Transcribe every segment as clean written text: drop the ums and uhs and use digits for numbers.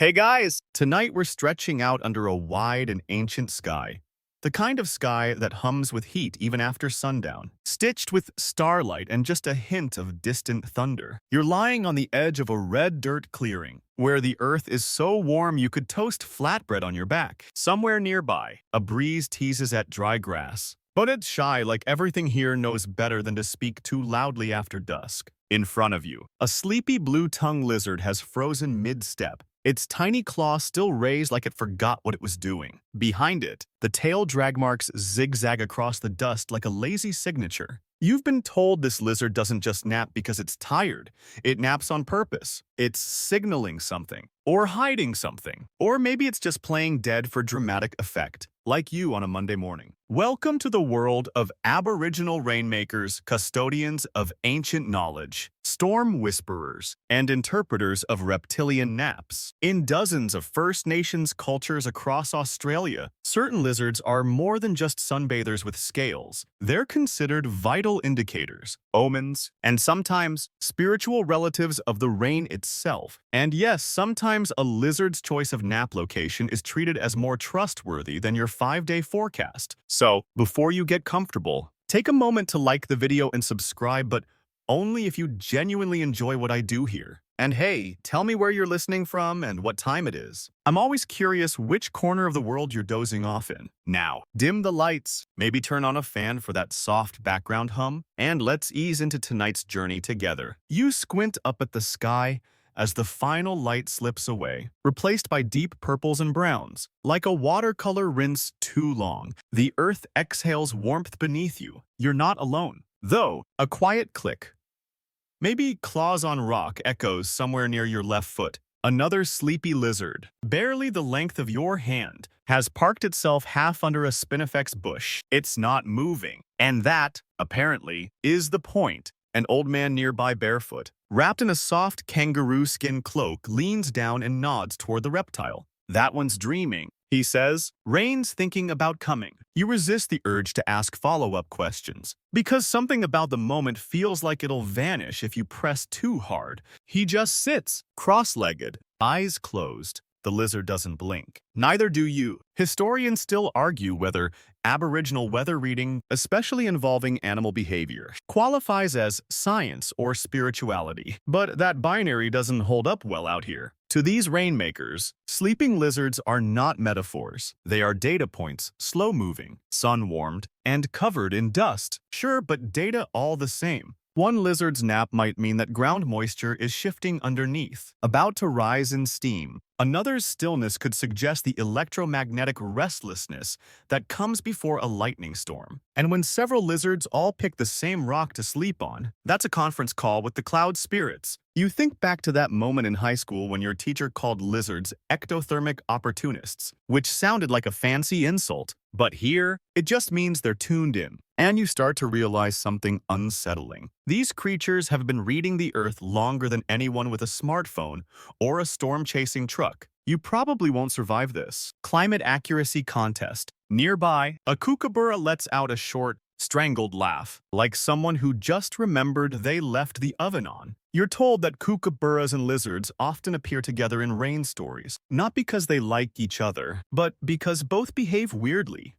Hey guys! Tonight we're stretching out under a wide and ancient sky. The kind of sky that hums with heat even after sundown, stitched with starlight and just a hint of distant thunder. You're lying on the edge of a red dirt clearing, where the earth is so warm you could toast flatbread on your back. Somewhere nearby, a breeze teases at dry grass. But it's shy, like everything here knows better than to speak too loudly after dusk. In front of you, a sleepy blue-tongued lizard has frozen mid-step, its tiny claw still raised like it forgot what it was doing. Behind it, the tail drag marks zigzag across the dust like a lazy signature. You've been told this lizard doesn't just nap because it's tired. It naps on purpose. It's signaling something, or hiding something, or maybe it's just playing dead for dramatic effect, like you on a Monday morning. Welcome to the world of Aboriginal Rainmakers, custodians of ancient knowledge, storm whisperers, and interpreters of reptilian naps. In dozens of First Nations cultures across Australia, certain lizards are more than just sunbathers with scales. They're considered vital indicators, omens, and sometimes spiritual relatives of the rain itself. And yes, sometimes a lizard's choice of nap location is treated as more trustworthy than your 5-day forecast. So, before you get comfortable, take a moment to like the video and subscribe, but only if you genuinely enjoy what I do here. And hey, tell me where you're listening from and what time it is. I'm always curious which corner of the world you're dozing off in. Now, dim the lights, maybe turn on a fan for that soft background hum, and let's ease into tonight's journey together. You squint up at the sky as the final light slips away, replaced by deep purples and browns. Like a watercolor rinse too long, the earth exhales warmth beneath you. You're not alone. Though, a quiet click, maybe claws on rock, echoes somewhere near your left foot. Another sleepy lizard, barely the length of your hand, has parked itself half under a spinifex bush. It's not moving. And that, apparently, is the point. An old man nearby barefoot, wrapped in a soft kangaroo skin cloak, leans down and nods toward the reptile. That one's dreaming, he says. Rain's thinking about coming. You resist the urge to ask follow-up questions, because something about the moment feels like it'll vanish if you press too hard. He just sits, cross-legged, eyes closed. The lizard doesn't blink. Neither do you. Historians still argue whether Aboriginal weather reading, especially involving animal behavior, qualifies as science or spirituality. But that binary doesn't hold up well out here. To these rainmakers, sleeping lizards are not metaphors. They are data points, slow-moving, sun-warmed, and covered in dust. Sure, but data all the same. One lizard's nap might mean that ground moisture is shifting underneath, about to rise in steam. Another's stillness could suggest the electromagnetic restlessness that comes before a lightning storm. And when several lizards all pick the same rock to sleep on, that's a conference call with the cloud spirits. You think back to that moment in high school when your teacher called lizards ectothermic opportunists, which sounded like a fancy insult. But here, it just means they're tuned in. And you start to realize something unsettling. These creatures have been reading the earth longer than anyone with a smartphone or a storm-chasing truck. You probably won't survive this. Climate accuracy contest. Nearby, a kookaburra lets out a short, strangled laugh, like someone who just remembered they left the oven on. You're told that kookaburras and lizards often appear together in rain stories, not because they like each other, but because both behave weirdly.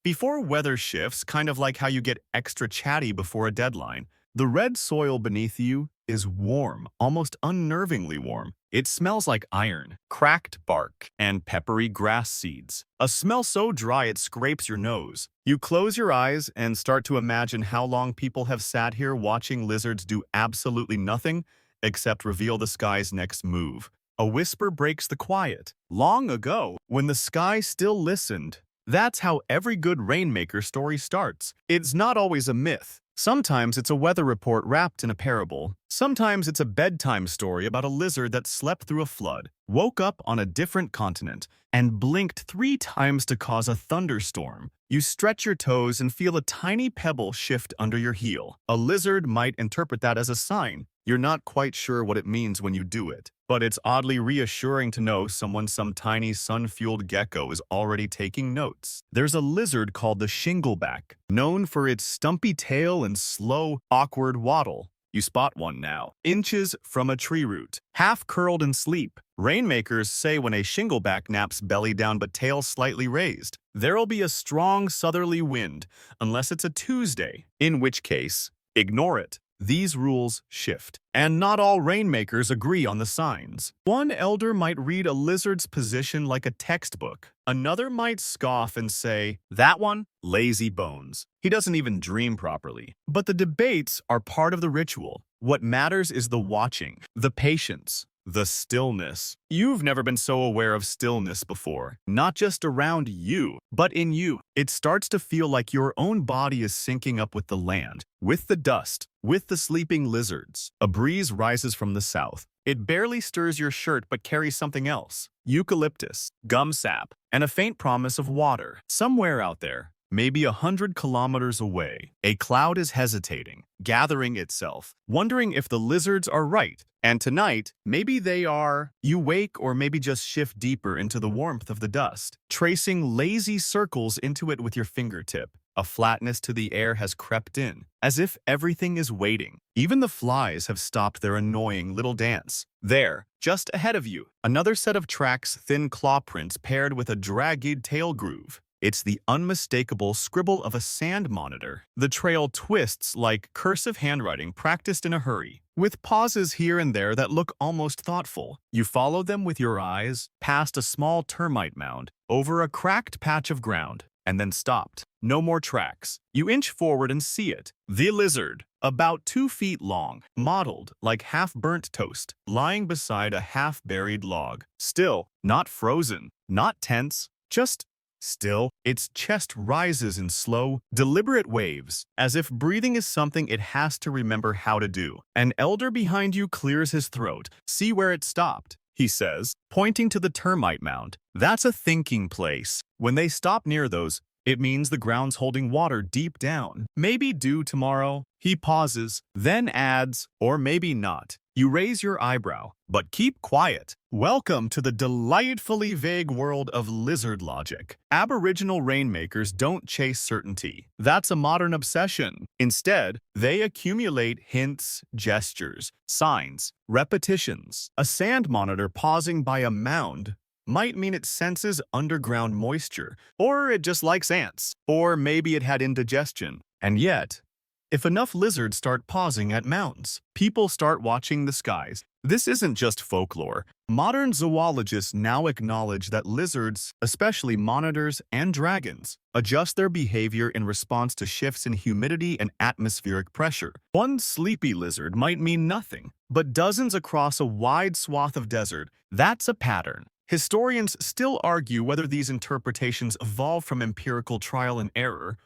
Before weather shifts, kind of like how you get extra chatty before a deadline, the red soil beneath you is warm, almost unnervingly warm. It smells like iron, cracked bark, and peppery grass seeds. A smell so dry it scrapes your nose. You close your eyes and start to imagine how long people have sat here watching lizards do absolutely nothing except reveal the sky's next move. A whisper breaks the quiet. Long ago, when the sky still listened. That's how every good rainmaker story starts. It's not always a myth. Sometimes it's a weather report wrapped in a parable. Sometimes it's a bedtime story about a lizard that slept through a flood, woke up on a different continent, and blinked 3 times to cause a thunderstorm. You stretch your toes and feel a tiny pebble shift under your heel. A lizard might interpret that as a sign. You're not quite sure what it means when you do it, but it's oddly reassuring to know some tiny sun-fueled gecko is already taking notes. There's a lizard called the shingleback, known for its stumpy tail and slow, awkward waddle. You spot one now, inches from a tree root, half curled in sleep. Rainmakers say when a shingleback naps belly down but tail slightly raised, there'll be a strong southerly wind, unless it's a Tuesday, in which case, ignore it. These rules shift, and not all rainmakers agree on the signs. One elder might read a lizard's position like a textbook. Another might scoff and say, "That one? Lazy bones. He doesn't even dream properly." But the debates are part of the ritual. What matters is the watching, the patience, the stillness. You've never been so aware of stillness before, not just around you, but in you. It starts to feel like your own body is syncing up with the land, with the dust, with the sleeping lizards. A breeze rises from the south. It barely stirs your shirt but carries something else. Eucalyptus, gum sap, and a faint promise of water. Somewhere out there, maybe 100 kilometers away, a cloud is hesitating, gathering itself, wondering if the lizards are right. And tonight, maybe they are. You wake or maybe just shift deeper into the warmth of the dust, tracing lazy circles into it with your fingertip. A flatness to the air has crept in, as if everything is waiting. Even the flies have stopped their annoying little dance. There, just ahead of you, another set of tracks, thin claw prints paired with a dragged tail groove. It's the unmistakable scribble of a sand monitor. The trail twists like cursive handwriting practiced in a hurry, with pauses here and there that look almost thoughtful. You follow them with your eyes, past a small termite mound, over a cracked patch of ground, and then stopped. No more tracks. You inch forward and see it. The lizard, about 2 feet long, mottled like half-burnt toast, lying beside a half-buried log. Still, not frozen, not tense, just still. Its chest rises in slow, deliberate waves, as if breathing is something it has to remember how to do. An elder behind you clears his throat. "See where it stopped," he says, pointing to the termite mound. "That's a thinking place. When they stop near those, it means the ground's holding water deep down. Maybe dew tomorrow." He pauses, then adds, "Or maybe not." You raise your eyebrow, but keep quiet. Welcome to the delightfully vague world of lizard logic. Aboriginal rainmakers don't chase certainty. That's a modern obsession. Instead, they accumulate hints, gestures, signs, repetitions. A sand monitor pausing by a mound might mean it senses underground moisture, or it just likes ants, or maybe it had indigestion. And yet, if enough lizards start pausing at mounds, people start watching the skies. This isn't just folklore. Modern zoologists now acknowledge that lizards, especially monitors and dragons, adjust their behavior in response to shifts in humidity and atmospheric pressure. One sleepy lizard might mean nothing, but dozens across a wide swath of desert, that's a pattern. Historians still argue whether these interpretations evolved from empirical trial and error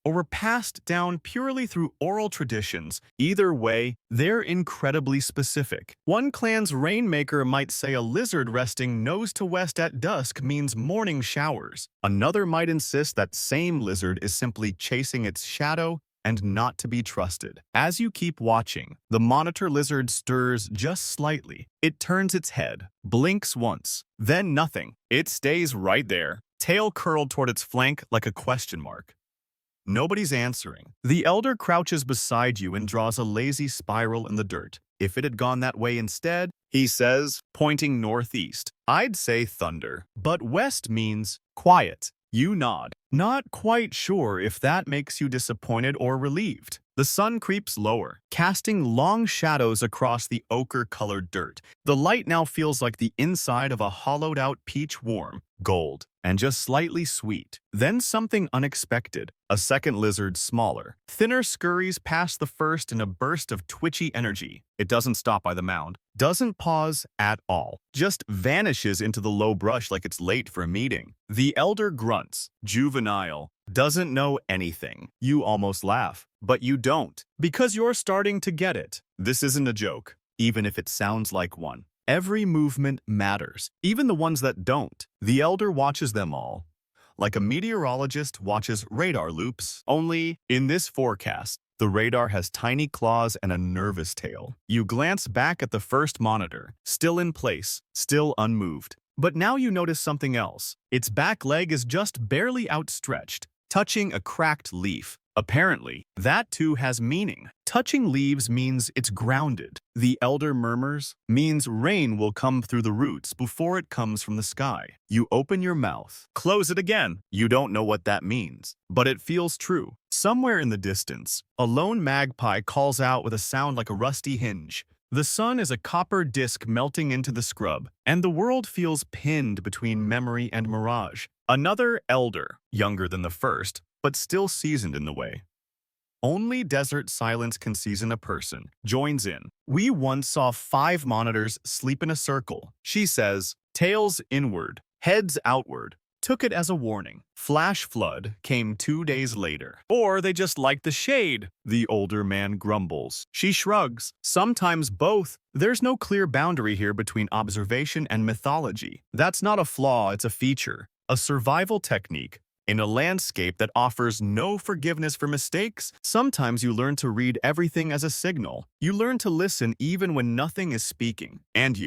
or were passed down purely through oral traditions. Either way, they're incredibly specific. One clan's rainmaker might say a lizard resting nose to west at dusk means morning showers. Another might insist that same lizard is simply chasing its shadow and not to be trusted. As you keep watching, the monitor lizard stirs just slightly. It turns its head, blinks once, then nothing. It stays right there, tail curled toward its flank like a question mark. Nobody's answering. The elder crouches beside you and draws a lazy spiral in the dirt. "If it had gone that way instead," he says, pointing northeast, "I'd say thunder. But west means quiet." You nod, not quite sure if that makes you disappointed or relieved. The sun creeps lower, casting long shadows across the ochre-colored dirt. The light now feels like the inside of a hollowed-out peach, warm, gold, and just slightly sweet. Then something unexpected. A second lizard, smaller, thinner, scurries past the first in a burst of twitchy energy. It doesn't stop by the mound, doesn't pause at all, just vanishes into the low brush like it's late for a meeting. The elder grunts, juvenile, doesn't know anything. You almost laugh, but you don't, because you're starting to get it. This isn't a joke, even if it sounds like one. Every movement matters, even the ones that don't. The elder watches them all, like a meteorologist watches radar loops. Only, in this forecast, the radar has tiny claws and a nervous tail. You glance back at the first monitor, still in place, still unmoved. But now you notice something else. Its back leg is just barely outstretched, touching a cracked leaf. Apparently, that too has meaning. Touching leaves means it's grounded. The elder murmurs means rain will come through the roots before it comes from the sky. You open your mouth, close it again. You don't know what that means, but it feels true. Somewhere in the distance, a lone magpie calls out with a sound like a rusty hinge. The sun is a copper disk melting into the scrub, and the world feels pinned between memory and mirage. Another elder, younger than the first, but still seasoned in the way. Only desert silence can season a person, joins in. We once saw 5 monitors sleep in a circle. She says, tails inward, heads outward. Took it as a warning. Flash flood came 2 days later. Or they just like the shade, the older man grumbles. She shrugs. Sometimes both. There's no clear boundary here between observation and mythology. That's not a flaw, it's a feature. A survival technique. In a landscape that offers no forgiveness for mistakes, sometimes you learn to read everything as a signal. You learn to listen even when nothing is speaking. And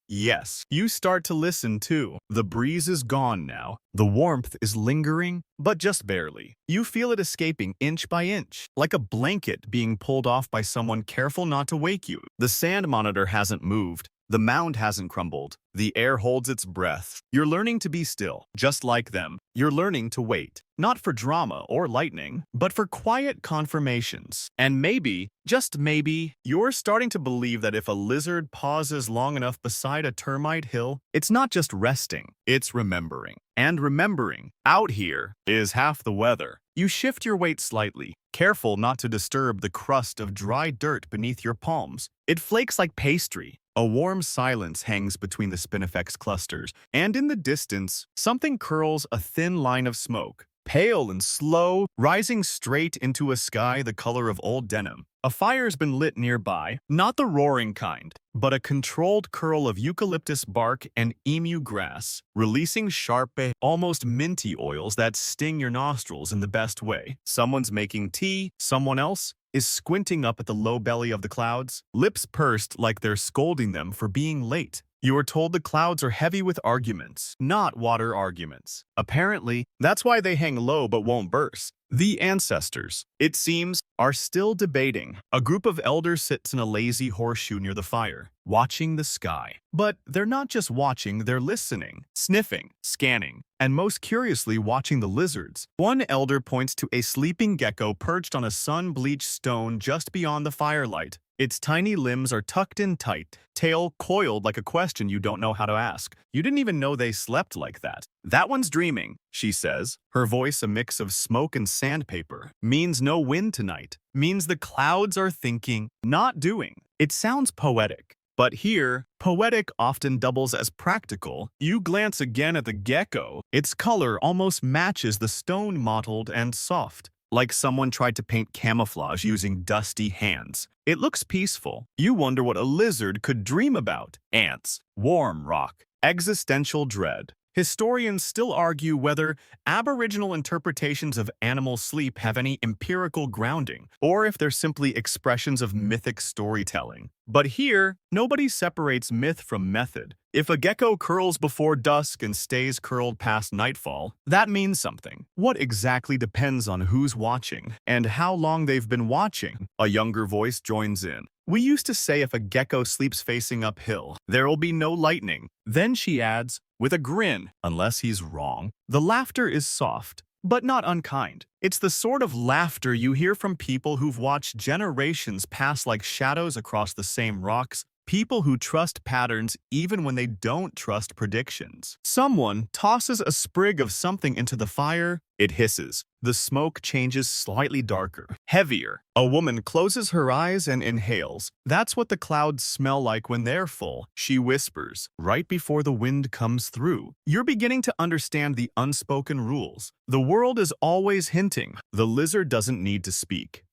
yes, you start to listen too. The breeze is gone now. The warmth is lingering, but just barely. You feel it escaping inch by inch, like a blanket being pulled off by someone careful not to wake you. The sand monitor hasn't moved. The mound hasn't crumbled. The air holds its breath. You're learning to be still, just like them. You're learning to wait, not for drama or lightning, but for quiet confirmations. And maybe, just maybe, you're starting to believe that if a lizard pauses long enough beside a termite hill, it's not just resting, it's remembering. And remembering, out here, is half the weather. You shift your weight slightly, careful not to disturb the crust of dry dirt beneath your palms. It flakes like pastry. A warm silence hangs between the spinifex clusters, and in the distance, something curls a thin line of smoke, pale and slow, rising straight into a sky the color of old denim. A fire's been lit nearby, not the roaring kind, but a controlled curl of eucalyptus bark and emu grass, releasing sharp, almost minty oils that sting your nostrils in the best way. Someone's making tea, someone else is squinting up at the low belly of the clouds, lips pursed like they're scolding them for being late. You are told the clouds are heavy with arguments, not water arguments. Apparently, that's why they hang low but won't burst. The ancestors, it seems, are still debating. A group of elders sits in a lazy horseshoe near the fire, watching the sky. But they're not just watching, they're listening, sniffing, scanning, and most curiously watching the lizards. One elder points to a sleeping gecko perched on a sun-bleached stone just beyond the firelight. Its tiny limbs are tucked in tight, tail coiled like a question you don't know how to ask. You didn't even know they slept like that. That one's dreaming, she says, her voice a mix of smoke and sandpaper. Means no wind tonight. Means the clouds are thinking, not doing. It sounds poetic. But here, poetic often doubles as practical. You glance again at the gecko. Its color almost matches the stone, mottled and soft, like someone tried to paint camouflage using dusty hands. It looks peaceful. You wonder what a lizard could dream about. Ants, warm rock, existential dread. Historians still argue whether Aboriginal interpretations of animal sleep have any empirical grounding, or if they're simply expressions of mythic storytelling. But here, nobody separates myth from method. If a gecko curls before dusk and stays curled past nightfall, that means something. What exactly depends on who's watching and how long they've been watching. A younger voice joins in. We used to say if a gecko sleeps facing uphill, there'll be no lightning. Then she adds, with a grin, unless he's wrong. The laughter is soft, but not unkind. It's the sort of laughter you hear from people who've watched generations pass like shadows across the same rocks, people who trust patterns even when they don't trust predictions. Someone tosses a sprig of something into the fire. It hisses. The smoke changes slightly darker, heavier. A woman closes her eyes and inhales. That's what the clouds smell like when they're full, she whispers, right before the wind comes through. You're beginning to understand the unspoken rules. The world is always hinting. The lizard doesn't need to speak.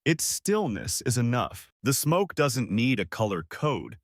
Its stillness is enough. The smoke doesn't need a color code.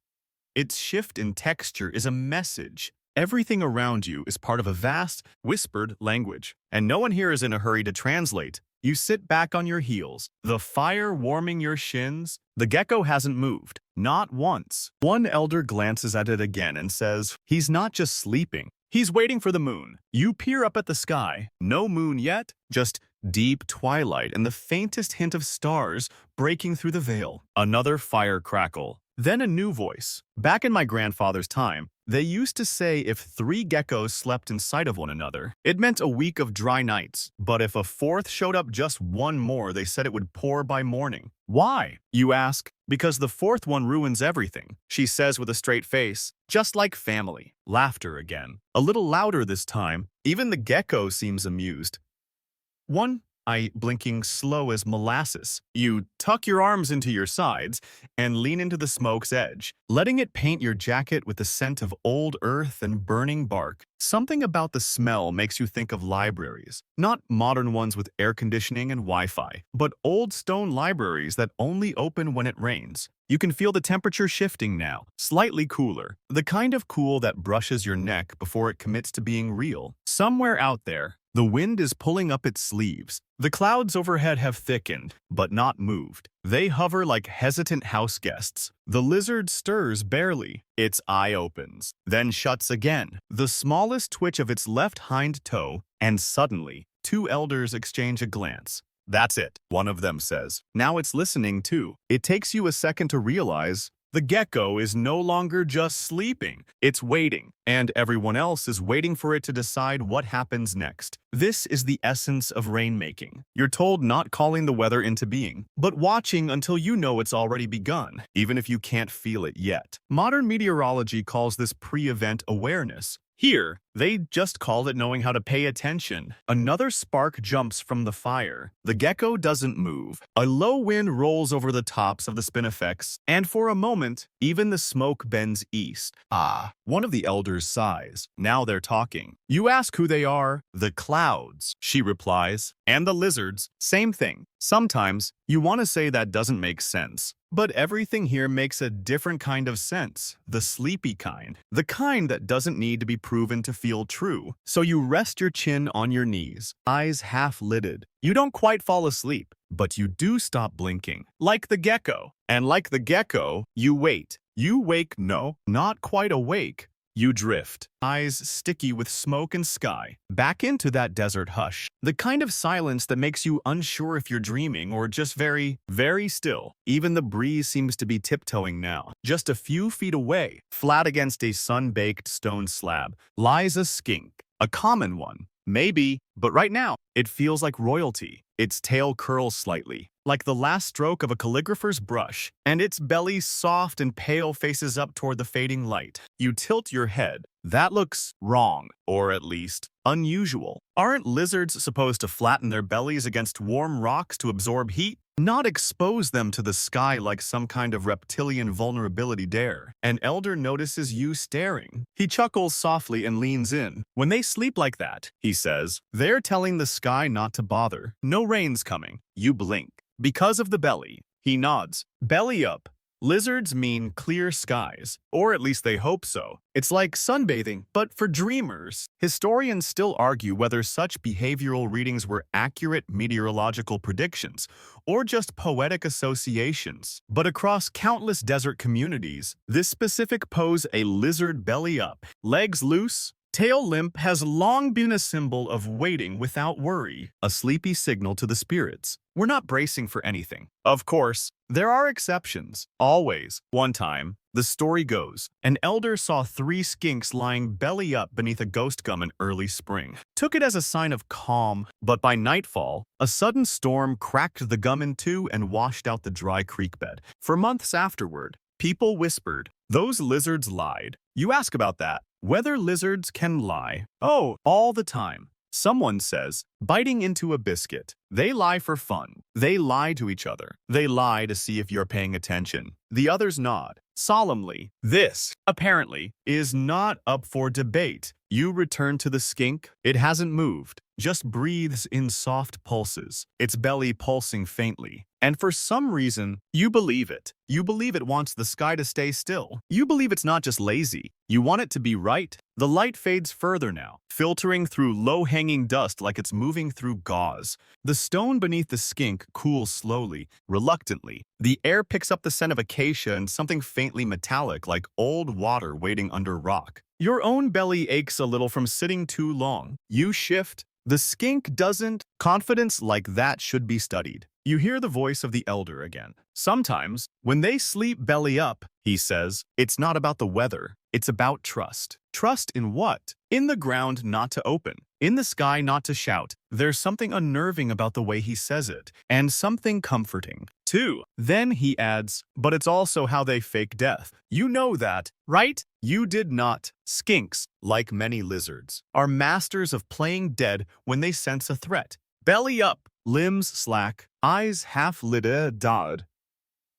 Its shift in texture is a message. Everything around you is part of a vast, whispered language, and no one here is in a hurry to translate. You sit back on your heels, the fire warming your shins. The gecko hasn't moved, not once. One elder glances at it again and says, he's not just sleeping, he's waiting for the moon. You peer up at the sky. No moon yet, just deep twilight and the faintest hint of stars breaking through the veil. Another fire crackle. Then a new voice. Back in my grandfather's time, they used to say if 3 geckos slept in sight of one another, it meant a week of dry nights. But if a fourth showed up just one more, they said it would pour by morning. Why? You ask. Because the fourth one ruins everything, she says with a straight face. Just like family. Laughter again. A little louder this time. Even the gecko seems amused. One eye blinking slow as molasses. You tuck your arms into your sides and lean into the smoke's edge, letting it paint your jacket with the scent of old earth and burning bark. Something about the smell makes you think of libraries. Not modern ones with air conditioning and Wi-Fi, but old stone libraries that only open when it rains. You can feel the temperature shifting now, slightly cooler. The kind of cool that brushes your neck before it commits to being real. Somewhere out there, the wind is pulling up its sleeves. The clouds overhead have thickened, but not moved. They hover like hesitant house guests. The lizard stirs barely. Its eye opens, then shuts again. The smallest twitch of its left hind toe, and suddenly, 2 elders exchange a glance. That's it, one of them says. Now it's listening too. It takes you a second to realize the gecko is no longer just sleeping, it's waiting, and everyone else is waiting for it to decide what happens next. This is the essence of rainmaking. You're told not calling the weather into being, but watching until you know it's already begun, even if you can't feel it yet. Modern meteorology calls this pre-event awareness. Here, they just call it knowing how to pay attention. Another spark jumps from the fire. The gecko doesn't move. A low wind rolls over the tops of the spinifex, and for a moment, even the smoke bends east. Ah, one of the elders sighs. Now they're talking. You ask who they are. The clouds, she replies. And the lizards, same thing. Sometimes, you want to say that doesn't make sense. But everything here makes a different kind of sense, the sleepy kind, the kind that doesn't need to be proven to feel true. So you rest your chin on your knees, eyes half-lidded. You don't quite fall asleep, but you do stop blinking, like the gecko. And like the gecko, you wait. You wake, no, not quite awake. You drift, eyes sticky with smoke and sky, back into that desert hush. The kind of silence that makes you unsure if you're dreaming or just very, very still. Even the breeze seems to be tiptoeing now. Just a few feet away, flat against a sun-baked stone slab, lies a skink. A common one. Maybe, but right now, it feels like royalty. Its tail curls slightly, like the last stroke of a calligrapher's brush, and its belly soft and pale faces up toward the fading light. You tilt your head. That looks wrong, or at least unusual. Aren't lizards supposed to flatten their bellies against warm rocks to absorb heat? Not expose them to the sky like some kind of reptilian vulnerability dare. An elder notices you staring. He chuckles softly and leans in. When they sleep like that, he says, they're telling the sky not to bother. No rain's coming. You blink. Because of the belly. He nods. Belly up. Lizards mean clear skies, or at least they hope so. It's like sunbathing, but for dreamers. Historians still argue whether such behavioral readings were accurate meteorological predictions, or just poetic associations. But across countless desert communities, this specific pose, a lizard belly up, legs loose, tail limp, has long been a symbol of waiting without worry, a sleepy signal to the spirits. We're not bracing for anything. Of course, there are exceptions. Always. One time, the story goes, an elder saw 3 skinks lying belly up beneath a ghost gum in early spring. Took it as a sign of calm, but by nightfall, a sudden storm cracked the gum in 2 and washed out the dry creek bed. For months afterward, people whispered, those lizards lied. You ask about that. Whether lizards can lie? Oh, all the time. Someone says, biting into a biscuit. They lie for fun. They lie to each other. They lie to see if you're paying attention. The others nod, solemnly. This, apparently, is not up for debate. You return to the skink. It hasn't moved, just breathes in soft pulses, its belly pulsing faintly. And for some reason, you believe it. You believe it wants the sky to stay still. You believe it's not just lazy. You want it to be right. The light fades further now, filtering through low-hanging dust like it's moving through gauze. The stone beneath the skink cools slowly, reluctantly. The air picks up the scent of acacia and something faintly metallic like old water waiting under rock. Your own belly aches a little from sitting too long. You shift. The skink doesn't. Confidence like that should be studied. You hear the voice of the elder again. Sometimes, when they sleep belly up, he says, it's not about the weather, it's about trust. Trust in what? In the ground not to open, in the sky not to shout. There's something unnerving about the way he says it, and something comforting, too. Then he adds, but it's also how they fake death. You know that, right? You did not. Skinks, like many lizards, are masters of playing dead when they sense a threat. Belly up, limbs slack, eyes half-lit.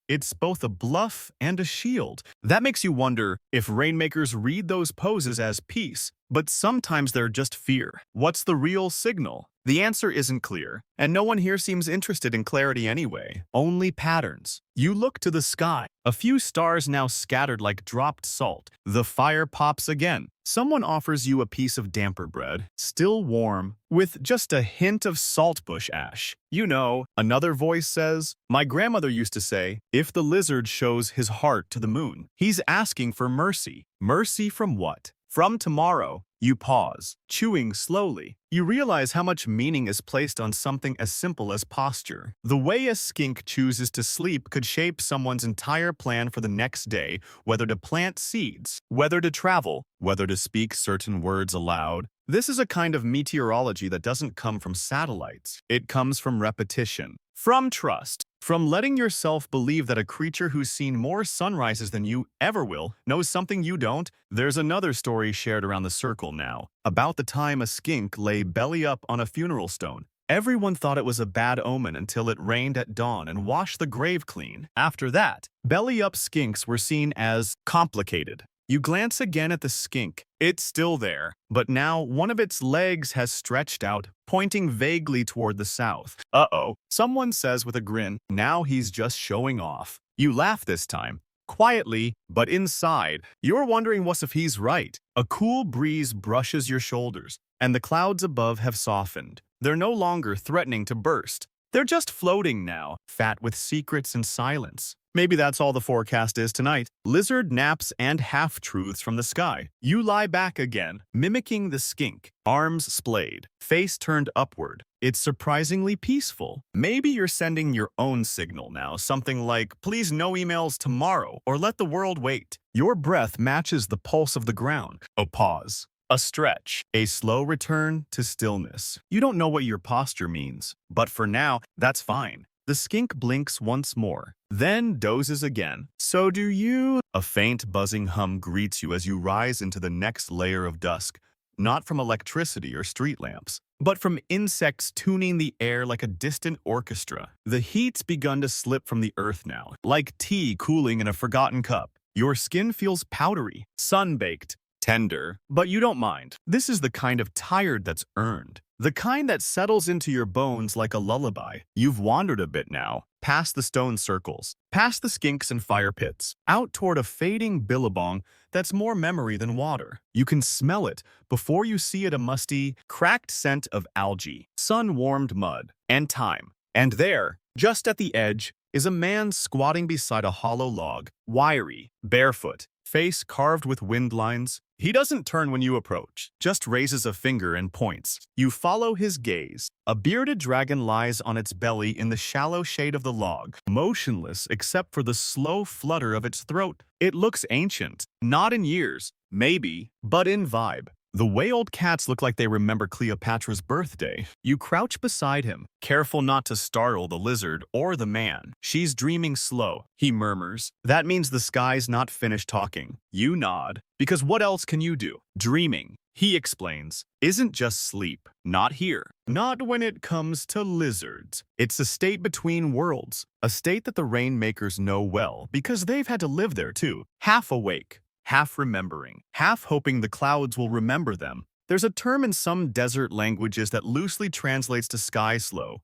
It's both a bluff and a shield. That makes you wonder if rainmakers read those poses as peace, but sometimes they're just fear. What's the real signal? The answer isn't clear, and no one here seems interested in clarity anyway. Only patterns. You look to the sky. A few stars now scattered like dropped salt. The fire pops again. Someone offers you a piece of damper bread, still warm, with just a hint of saltbush ash. You know, another voice says, my grandmother used to say, if the lizard shows his heart to the moon, he's asking for mercy. Mercy from what? From tomorrow. You pause, chewing slowly. You realize how much meaning is placed on something as simple as posture. The way a skink chooses to sleep could shape someone's entire plan for the next day, whether to plant seeds, whether to travel, whether to speak certain words aloud. This is a kind of meteorology that doesn't come from satellites. It comes from repetition, from trust, from letting yourself believe that a creature who's seen more sunrises than you ever will knows something you don't. There's another story shared around the circle now, about the time a skink lay belly up on a funeral stone. Everyone thought it was a bad omen until it rained at dawn and washed the grave clean. After that, belly-up skinks were seen as complicated. You glance again at the skink. It's still there, but now one of its legs has stretched out, pointing vaguely toward the south. Uh-oh, someone says with a grin, now he's just showing off. You laugh this time, quietly, but inside, you're wondering what if he's right. A cool breeze brushes your shoulders, and the clouds above have softened. They're no longer threatening to burst. They're just floating now, fat with secrets and silence. Maybe that's all the forecast is tonight. Lizard naps and half-truths from the sky. You lie back again, mimicking the skink, arms splayed, face turned upward. It's surprisingly peaceful. Maybe you're sending your own signal now, something like, please no emails tomorrow, or let the world wait. Your breath matches the pulse of the ground. A pause. A stretch. A slow return to stillness. You don't know what your posture means, but for now, that's fine. The skink blinks once more, then dozes again. So do you. A faint buzzing hum greets you as you rise into the next layer of dusk, not from electricity or street lamps, but from insects tuning the air like a distant orchestra. The heat's begun to slip from the earth now, like tea cooling in a forgotten cup. Your skin feels powdery, sun-baked, tender, but you don't mind. This is the kind of tired that's earned. The kind that settles into your bones like a lullaby. You've wandered a bit now, past the stone circles, past the skinks and fire pits, out toward a fading billabong that's more memory than water. You can smell it before you see it, a musty, cracked scent of algae, sun-warmed mud, and time. And there, just at the edge, is a man squatting beside a hollow log, wiry, barefoot, face carved with wind lines. He doesn't turn when you approach, just raises a finger and points. You follow his gaze. A bearded dragon lies on its belly in the shallow shade of the log, motionless except for the slow flutter of its throat. It looks ancient, not in years, maybe, but in vibe. The way old cats look like they remember Cleopatra's birthday. You crouch beside him, careful not to startle the lizard or the man. She's dreaming slow, he murmurs. That means the sky's not finished talking. You nod, because what else can you do? Dreaming, he explains, isn't just sleep. Not here. Not when it comes to lizards. It's a state between worlds, a state that the rainmakers know well because they've had to live there too. Half awake, half remembering, half hoping the clouds will remember them. There's a term in some desert languages that loosely translates to sky slow,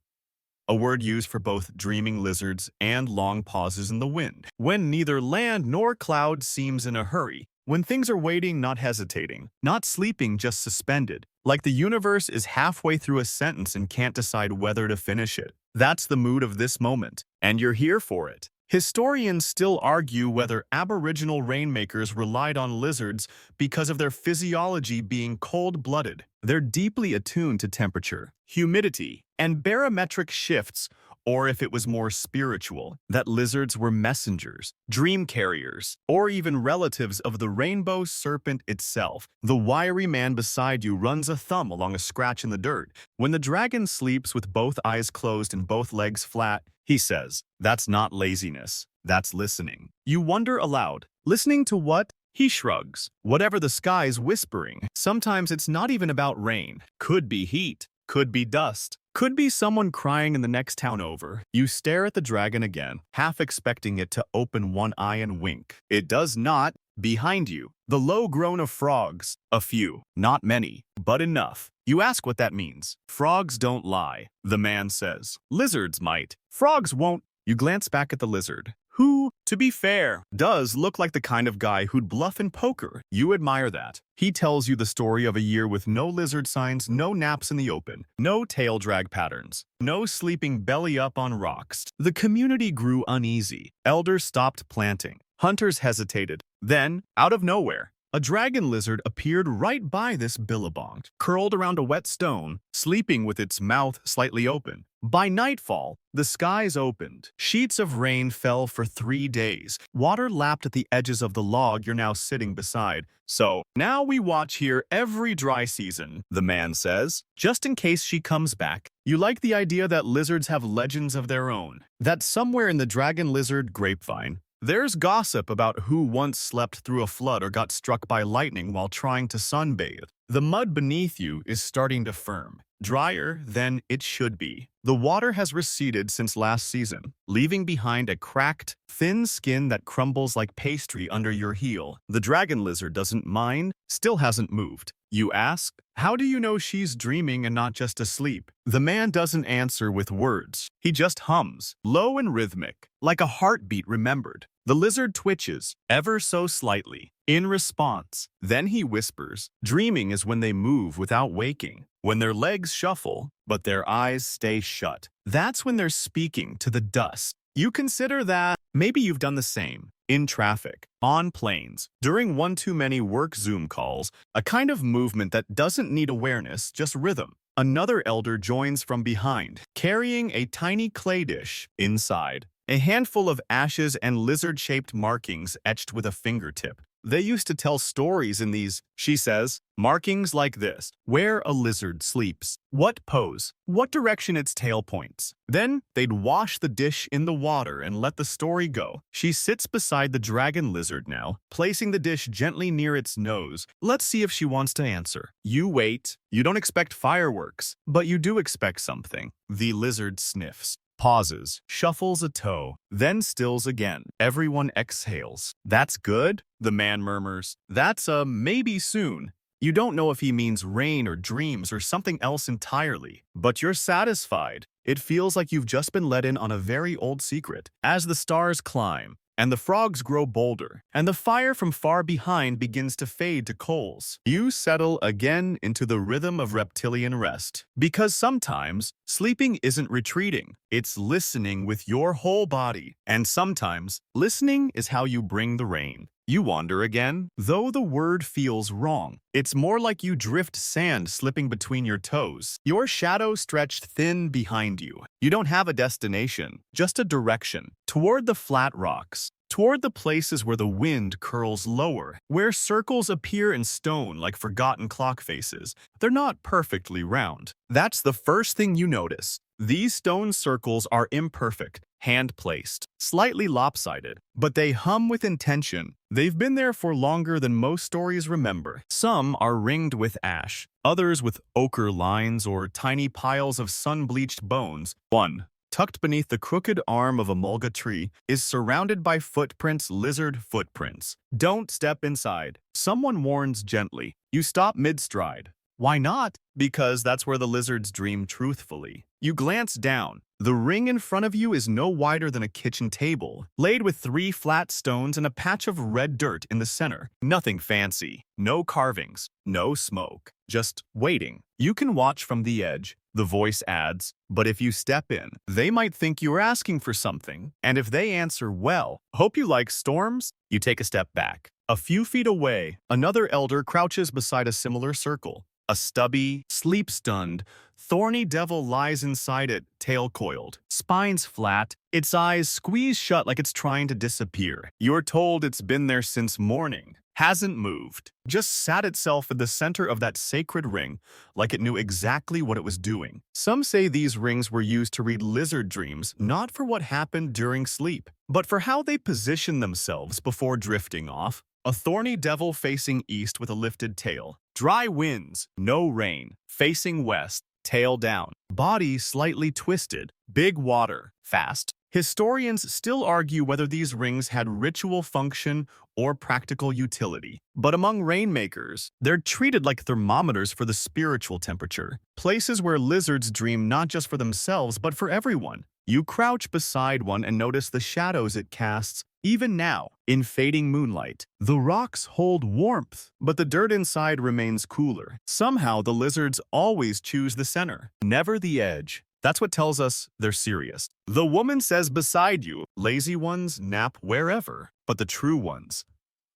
a word used for both dreaming lizards and long pauses in the wind, when neither land nor cloud seems in a hurry, when things are waiting, not hesitating, not sleeping, just suspended, like the universe is halfway through a sentence and can't decide whether to finish it. That's the mood of this moment, and you're here for it. Historians still argue whether Aboriginal rainmakers relied on lizards because of their physiology being cold-blooded. They're deeply attuned to temperature, humidity, and barometric shifts, or if it was more spiritual, that lizards were messengers, dream carriers, or even relatives of the rainbow serpent itself. The wiry man beside you runs a thumb along a scratch in the dirt. When the dragon sleeps with both eyes closed and both legs flat, he says, "That's not laziness, that's listening." You wonder aloud, listening to what? He shrugs. Whatever the sky's whispering. Sometimes it's not even about rain. Could be heat. Could be dust. Could be someone crying in the next town over. You stare at the dragon again, half expecting it to open one eye and wink. It does not. Behind you, the low groan of frogs. A few. Not many, but enough. You ask what that means. Frogs don't lie, the man says. Lizards might. Frogs won't. You glance back at the lizard, who, to be fair, does look like the kind of guy who'd bluff in poker. You admire that. He tells you the story of a year with no lizard signs, no naps in the open, no tail drag patterns, no sleeping belly up on rocks. The community grew uneasy. Elders stopped planting. Hunters hesitated. Then, out of nowhere, a dragon lizard appeared right by this billabong, curled around a wet stone, sleeping with its mouth slightly open. By nightfall, the skies opened. Sheets of rain fell for 3 days. Water lapped at the edges of the log you're now sitting beside. So, now we watch here every dry season, the man says, just in case she comes back. You like the idea that lizards have legends of their own. That somewhere in the dragon lizard grapevine, there's gossip about who once slept through a flood or got struck by lightning while trying to sunbathe. The mud beneath you is starting to firm, drier than it should be. The water has receded since last season, leaving behind a cracked, thin skin that crumbles like pastry under your heel. The dragon lizard doesn't mind, still hasn't moved. You ask, how do you know she's dreaming and not just asleep? The man doesn't answer with words. He just hums, low and rhythmic, like a heartbeat remembered. The lizard twitches, ever so slightly, in response. Then he whispers, dreaming is when they move without waking, when their legs shuffle, but their eyes stay shut. That's when they're speaking to the dust. You consider that. Maybe you've done the same. In traffic, on planes, during one too many work Zoom calls, a kind of movement that doesn't need awareness, just rhythm. Another elder joins from behind, carrying a tiny clay dish. Inside, a handful of ashes and lizard-shaped markings etched with a fingertip. They used to tell stories in these, she says, markings like this: where a lizard sleeps, what pose, what direction its tail points. Then they'd wash the dish in the water and let the story go. She sits beside the dragon lizard now, placing the dish gently near its nose. Let's see if she wants to answer. You wait. You don't expect fireworks, but you do expect something. The lizard sniffs, pauses, shuffles a toe, then stills again. Everyone exhales. That's good, the man murmurs. That's a maybe soon. You don't know if he means rain or dreams or something else entirely, but you're satisfied. It feels like you've just been let in on a very old secret. As the stars climb, and the frogs grow bolder, and the fire from far behind begins to fade to coals, you settle again into the rhythm of reptilian rest. Because sometimes, sleeping isn't retreating, it's listening with your whole body. And sometimes, listening is how you bring the rain. You wander again, though the word feels wrong. It's more like you drift sand slipping between your toes. Your shadow stretched thin behind you. You don't have a destination, just a direction. Toward the flat rocks. Toward the places where the wind curls lower, where circles appear in stone like forgotten clock faces. They're not perfectly round. That's the first thing you notice. These stone circles are imperfect, hand-placed, slightly lopsided, but they hum with intention. They've been there for longer than most stories remember. Some are ringed with ash, others with ochre lines or tiny piles of sun-bleached bones. One, tucked beneath the crooked arm of a mulga tree, is surrounded by footprints, lizard footprints. Don't step inside. Someone warns gently. You stop mid-stride. Why not? Because that's where the lizards dream truthfully. You glance down. The ring in front of you is no wider than a kitchen table, laid with 3 flat stones and a patch of red dirt in the center. Nothing fancy, no carvings, no smoke, just waiting. You can watch from the edge, the voice adds, but if you step in, they might think you're asking for something. And if they answer, well, hope you like storms, you take a step back. A few feet away, another elder crouches beside a similar circle. A stubby, sleep-stunned, thorny devil lies inside it, tail coiled, spines flat, its eyes squeezed shut like it's trying to disappear. You're told it's been there since morning, hasn't moved, just sat itself at the center of that sacred ring like it knew exactly what it was doing. Some say these rings were used to read lizard dreams, not for what happened during sleep, but for how they position themselves before drifting off. A thorny devil facing east with a lifted tail. Dry winds, no rain. Facing west, tail down. Body slightly twisted. Big water, fast. Historians still argue whether these rings had ritual function or practical utility. But among rainmakers, they're treated like thermometers for the spiritual temperature. Places where lizards dream not just for themselves, but for everyone. You crouch beside one and notice the shadows it casts. Even now, in fading moonlight, the rocks hold warmth, but the dirt inside remains cooler. Somehow, the lizards always choose the center, never the edge. That's what tells us they're serious. The woman says beside you, lazy ones nap wherever, but the true ones,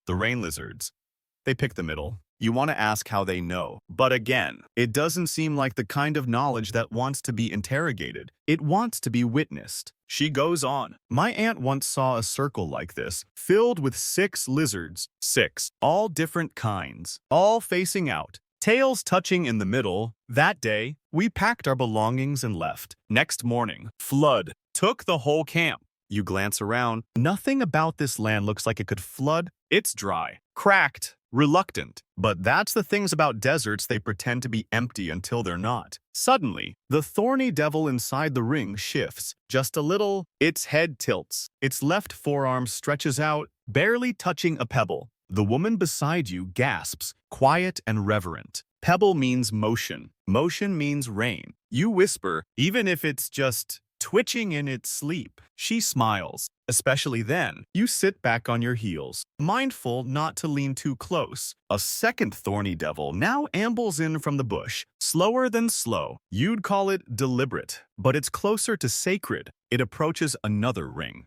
the rain lizards, they pick the middle. You want to ask how they know. But again, it doesn't seem like the kind of knowledge that wants to be interrogated. It wants to be witnessed. She goes on. My aunt once saw a circle like this, filled with 6 lizards. 6, all different kinds, all facing out, tails touching in the middle. That day, we packed our belongings and left. Next morning, flood took the whole camp. You glance around. Nothing about this land looks like it could flood. It's dry, cracked, reluctant. But that's the things about deserts, they pretend to be empty until they're not. Suddenly, the thorny devil inside the ring shifts. Just a little, its head tilts. Its left forearm stretches out, barely touching a pebble. The woman beside you gasps, quiet and reverent. Pebble means motion. Motion means rain. You whisper, even if it's just twitching in its sleep. She smiles. Especially then, you sit back on your heels, mindful not to lean too close. A second thorny devil now ambles in from the bush, slower than slow. You'd call it deliberate, but it's closer to sacred. It approaches another ring.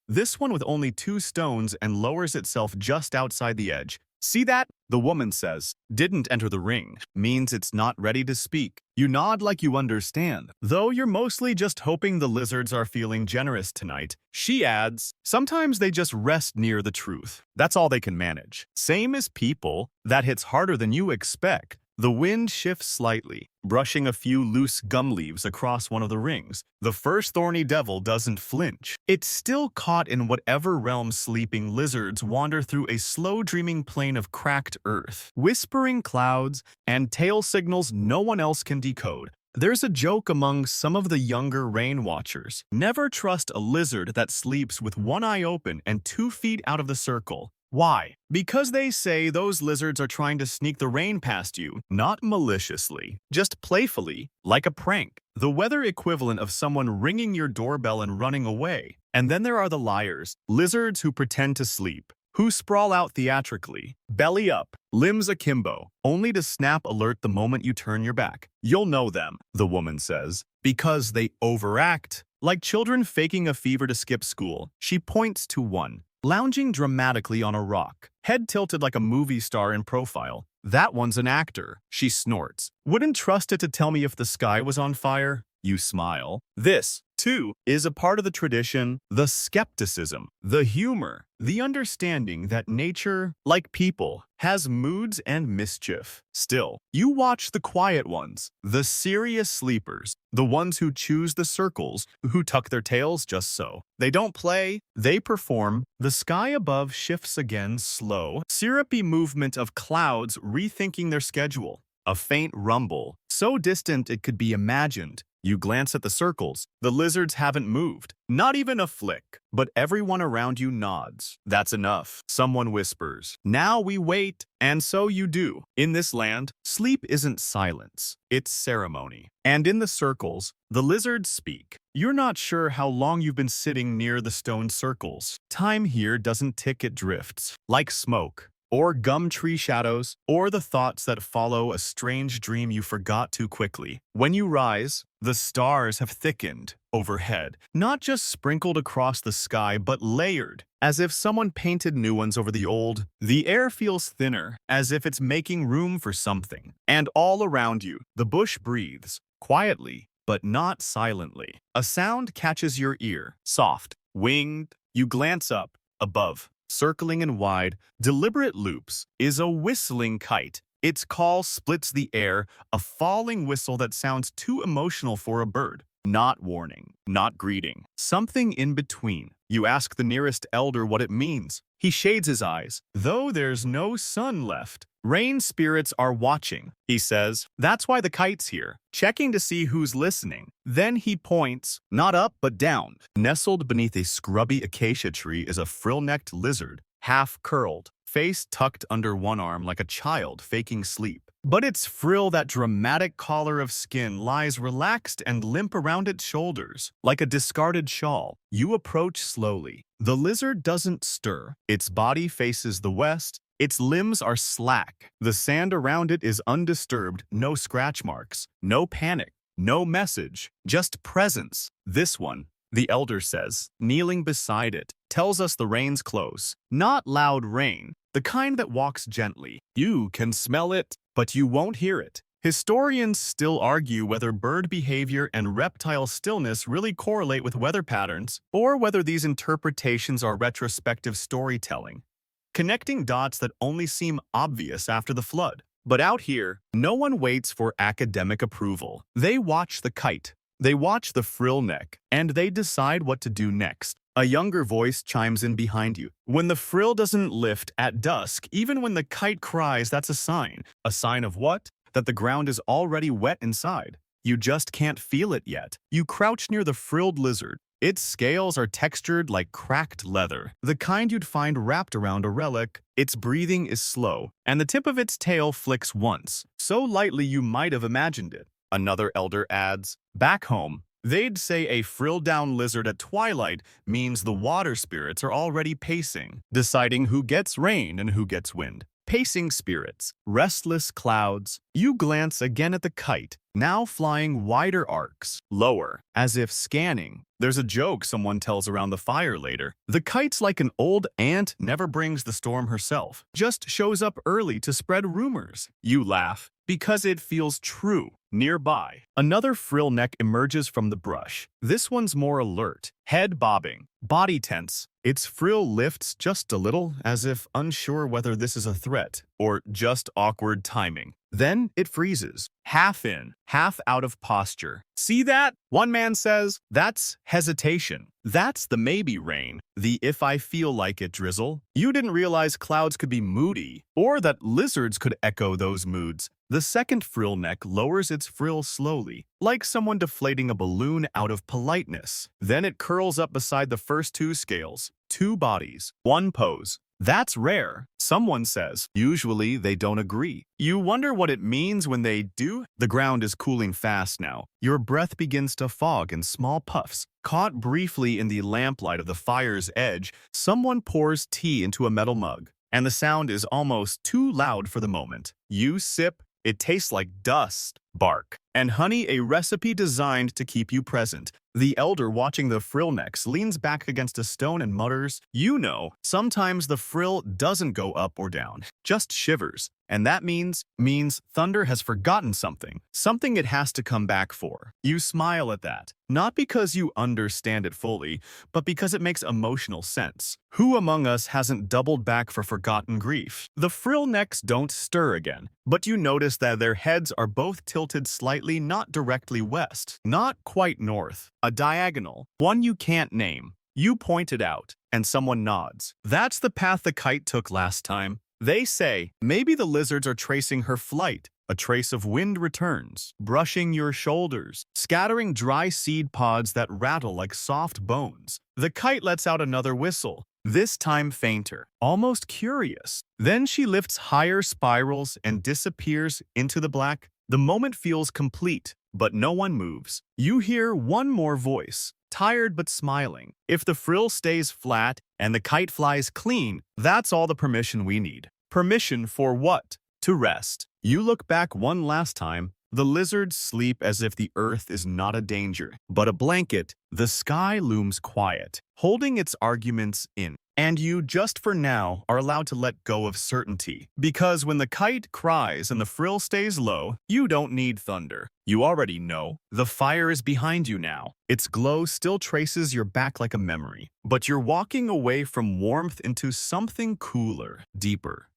This one with only 2 stones and lowers itself just outside the edge. See that? The woman says, didn't enter the ring, means it's not ready to speak. You nod like you understand, though you're mostly just hoping the lizards are feeling generous tonight. She adds, sometimes they just rest near the truth. That's all they can manage. Same as people, that hits harder than you expect. The wind shifts slightly, brushing a few loose gum leaves across one of the rings. The first thorny devil doesn't flinch. It's still caught in whatever realm sleeping lizards wander through a slow dreaming plane of cracked earth, whispering clouds, and tail signals no one else can decode. There's a joke among some of the younger rain watchers. Never trust a lizard that sleeps with one eye open and 2 feet out of the circle. Why? Because they say those lizards are trying to sneak the rain past you, not maliciously, just playfully, like a prank. The weather equivalent of someone ringing your doorbell and running away. And then there are the liars, lizards who pretend to sleep, who sprawl out theatrically, belly up, limbs akimbo, only to snap alert the moment you turn your back. You'll know them, the woman says, because they overact. Like children faking a fever to skip school. She points to one, lounging dramatically on a rock, head tilted like a movie star in profile. That one's an actor, she snorts. Wouldn't trust it to tell me if the sky was on fire? You smile. This, too, is a part of the tradition, the skepticism, the humor, the understanding that nature, like people, has moods and mischief. Still, you watch the quiet ones, the serious sleepers, the ones who choose the circles, who tuck their tails just so. They don't play, they perform. The sky above shifts again, slow, syrupy movement of clouds rethinking their schedule. A faint rumble, so distant it could be imagined. You glance at the circles. The lizards haven't moved. Not even a flick. But everyone around you nods. That's enough. Someone whispers. Now we wait. And so you do. In this land, sleep isn't silence. It's ceremony. And in the circles, the lizards speak. You're not sure how long you've been sitting near the stone circles. Time here doesn't tick, it drifts. Like smoke. Or gum tree shadows, or the thoughts that follow a strange dream you forgot too quickly. When you rise, the stars have thickened overhead, not just sprinkled across the sky, but layered, as if someone painted new ones over the old. The air feels thinner, as if it's making room for something. And all around you, the bush breathes, quietly, but not silently. A sound catches your ear, soft, winged. You glance up, above. Circling in wide, deliberate loops, is a whistling kite. Its call splits the air, a falling whistle that sounds too emotional for a bird. Not warning, not greeting, something in between. You ask the nearest elder what it means. He shades his eyes. Though there's no sun left, rain spirits are watching, he says. That's why the kite's here, checking to see who's listening. Then he points, not up but down. Nestled beneath a scrubby acacia tree is a frill-necked lizard, half curled, face tucked under one arm like a child faking sleep. But its frill, that dramatic collar of skin, lies relaxed and limp around its shoulders, like a discarded shawl. You approach slowly. The lizard doesn't stir. Its body faces the west. Its limbs are slack. The sand around it is undisturbed, no scratch marks, no panic, no message, just presence. This one, the elder says, kneeling beside it, tells us the rain's close. Not loud rain, the kind that walks gently. You can smell it, but you won't hear it. Historians still argue whether bird behavior and reptile stillness really correlate with weather patterns, or whether these interpretations are retrospective storytelling, connecting dots that only seem obvious after the flood. But out here, no one waits for academic approval. They watch the kite, they watch the frill neck, and they decide what to do next. A younger voice chimes in behind you. When the frill doesn't lift at dusk, even when the kite cries, that's a sign. A sign of what? That the ground is already wet inside. You just can't feel it yet. You crouch near the frilled lizard. Its scales are textured like cracked leather, the kind you'd find wrapped around a relic. Its breathing is slow, and the tip of its tail flicks once, so lightly you might have imagined it. Another elder adds, back home, they'd say a frilled-down lizard at twilight means the water spirits are already pacing, deciding who gets rain and who gets wind. Pacing spirits, restless clouds. You glance again at the kite, now flying wider arcs, lower, as if scanning. There's a joke someone tells around the fire later. The kite's like an old aunt, never brings the storm herself, just shows up early to spread rumors. You laugh, because it feels true. Nearby, another frill neck emerges from the brush. This one's more alert, head bobbing, body tense. Its frill lifts just a little, as if unsure whether this is a threat or just awkward timing. Then it freezes, half in, half out of posture. See that? One man says, that's hesitation. That's the maybe rain, the if I feel like it drizzle. You didn't realize clouds could be moody, or that lizards could echo those moods. The second frill neck lowers its frill slowly, like someone deflating a balloon out of politeness. Then it curls up beside the first two scales, two bodies, one pose. That's rare, someone says. Usually they don't agree. You wonder what it means when they do. The ground is cooling fast now. Your breath begins to fog in small puffs. Caught briefly in the lamplight of the fire's edge, someone pours tea into a metal mug, and the sound is almost too loud for the moment. You sip. It tastes like dust, bark, and honey, a recipe designed to keep you present. The elder watching the frill necks leans back against a stone and mutters, you know, sometimes the frill doesn't go up or down, just shivers. And that means thunder has forgotten something it has to come back for. You smile at that, not because you understand it fully, but because it makes emotional sense. Who among us hasn't doubled back for forgotten grief? The frill necks don't stir again, but you notice that their heads are both tilted slightly, not directly west, not quite north, a diagonal, one you can't name. You point it out, and someone nods. That's the path the kite took last time. They say, maybe the lizards are tracing her flight. A trace of wind returns, brushing your shoulders, scattering dry seed pods that rattle like soft bones. The kite lets out another whistle, this time fainter, almost curious. Then she lifts higher spirals and disappears into the black. The moment feels complete, but no one moves. You hear one more voice, tired but smiling. If the frill stays flat and the kite flies clean, that's all the permission we need. Permission for what? To rest. You look back one last time. The lizards sleep as if the earth is not a danger, but a blanket. The sky looms quiet, holding its arguments in. And you, just for now, are allowed to let go of certainty. Because when the kite cries and the frill stays low, you don't need thunder. You already know. The fire is behind you now. Its glow still traces your back like a memory. But you're walking away from warmth into something cooler, deeper.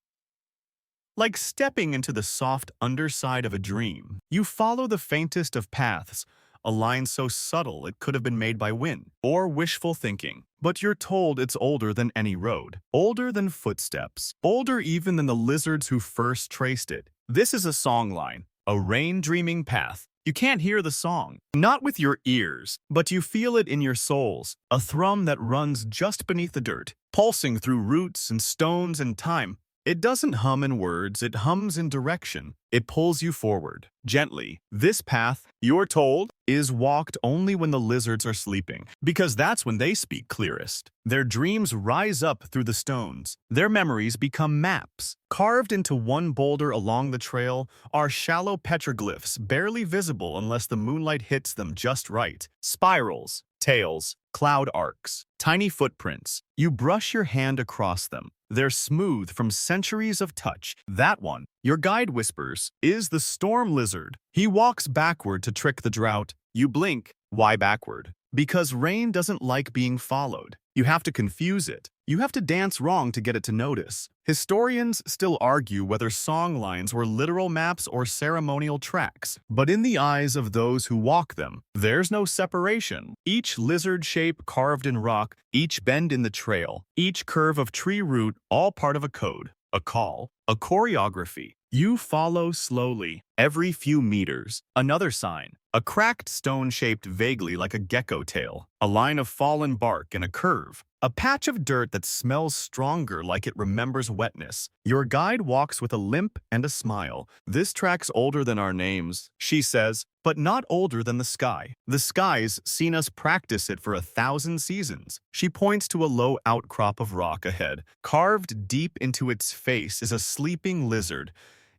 Like stepping into the soft underside of a dream, you follow the faintest of paths, a line so subtle it could have been made by wind or wishful thinking. But you're told it's older than any road, older than footsteps, older even than the lizards who first traced it. This is a songline, a rain-dreaming path. You can't hear the song, not with your ears, but you feel it in your souls, a thrum that runs just beneath the dirt, pulsing through roots and stones and time. It doesn't hum in words, it hums in direction. It pulls you forward, gently. This path, you're told, is walked only when the lizards are sleeping, because that's when they speak clearest. Their dreams rise up through the stones. Their memories become maps. Carved into one boulder along the trail are shallow petroglyphs, barely visible unless the moonlight hits them just right. Spirals, tails, cloud arcs, tiny footprints. You brush your hand across them. They're smooth from centuries of touch. That one, your guide whispers, is the storm lizard. He walks backward to trick the drought. You blink. Why backward? Because rain doesn't like being followed. You have to confuse it. You have to dance wrong to get it to notice. Historians still argue whether song lines were literal maps or ceremonial tracks, but in the eyes of those who walk them, there's no separation. Each lizard shape carved in rock, each bend in the trail, each curve of tree root, all part of a code, a call, a choreography. You follow slowly, every few meters. Another sign, a cracked stone shaped vaguely like a gecko tail, a line of fallen bark and a curve. A patch of dirt that smells stronger like it remembers wetness. Your guide walks with a limp and a smile. This track's older than our names, she says, but not older than the sky. The sky's seen us practice it for 1,000 seasons. She points to a low outcrop of rock ahead. Carved deep into its face is a sleeping lizard.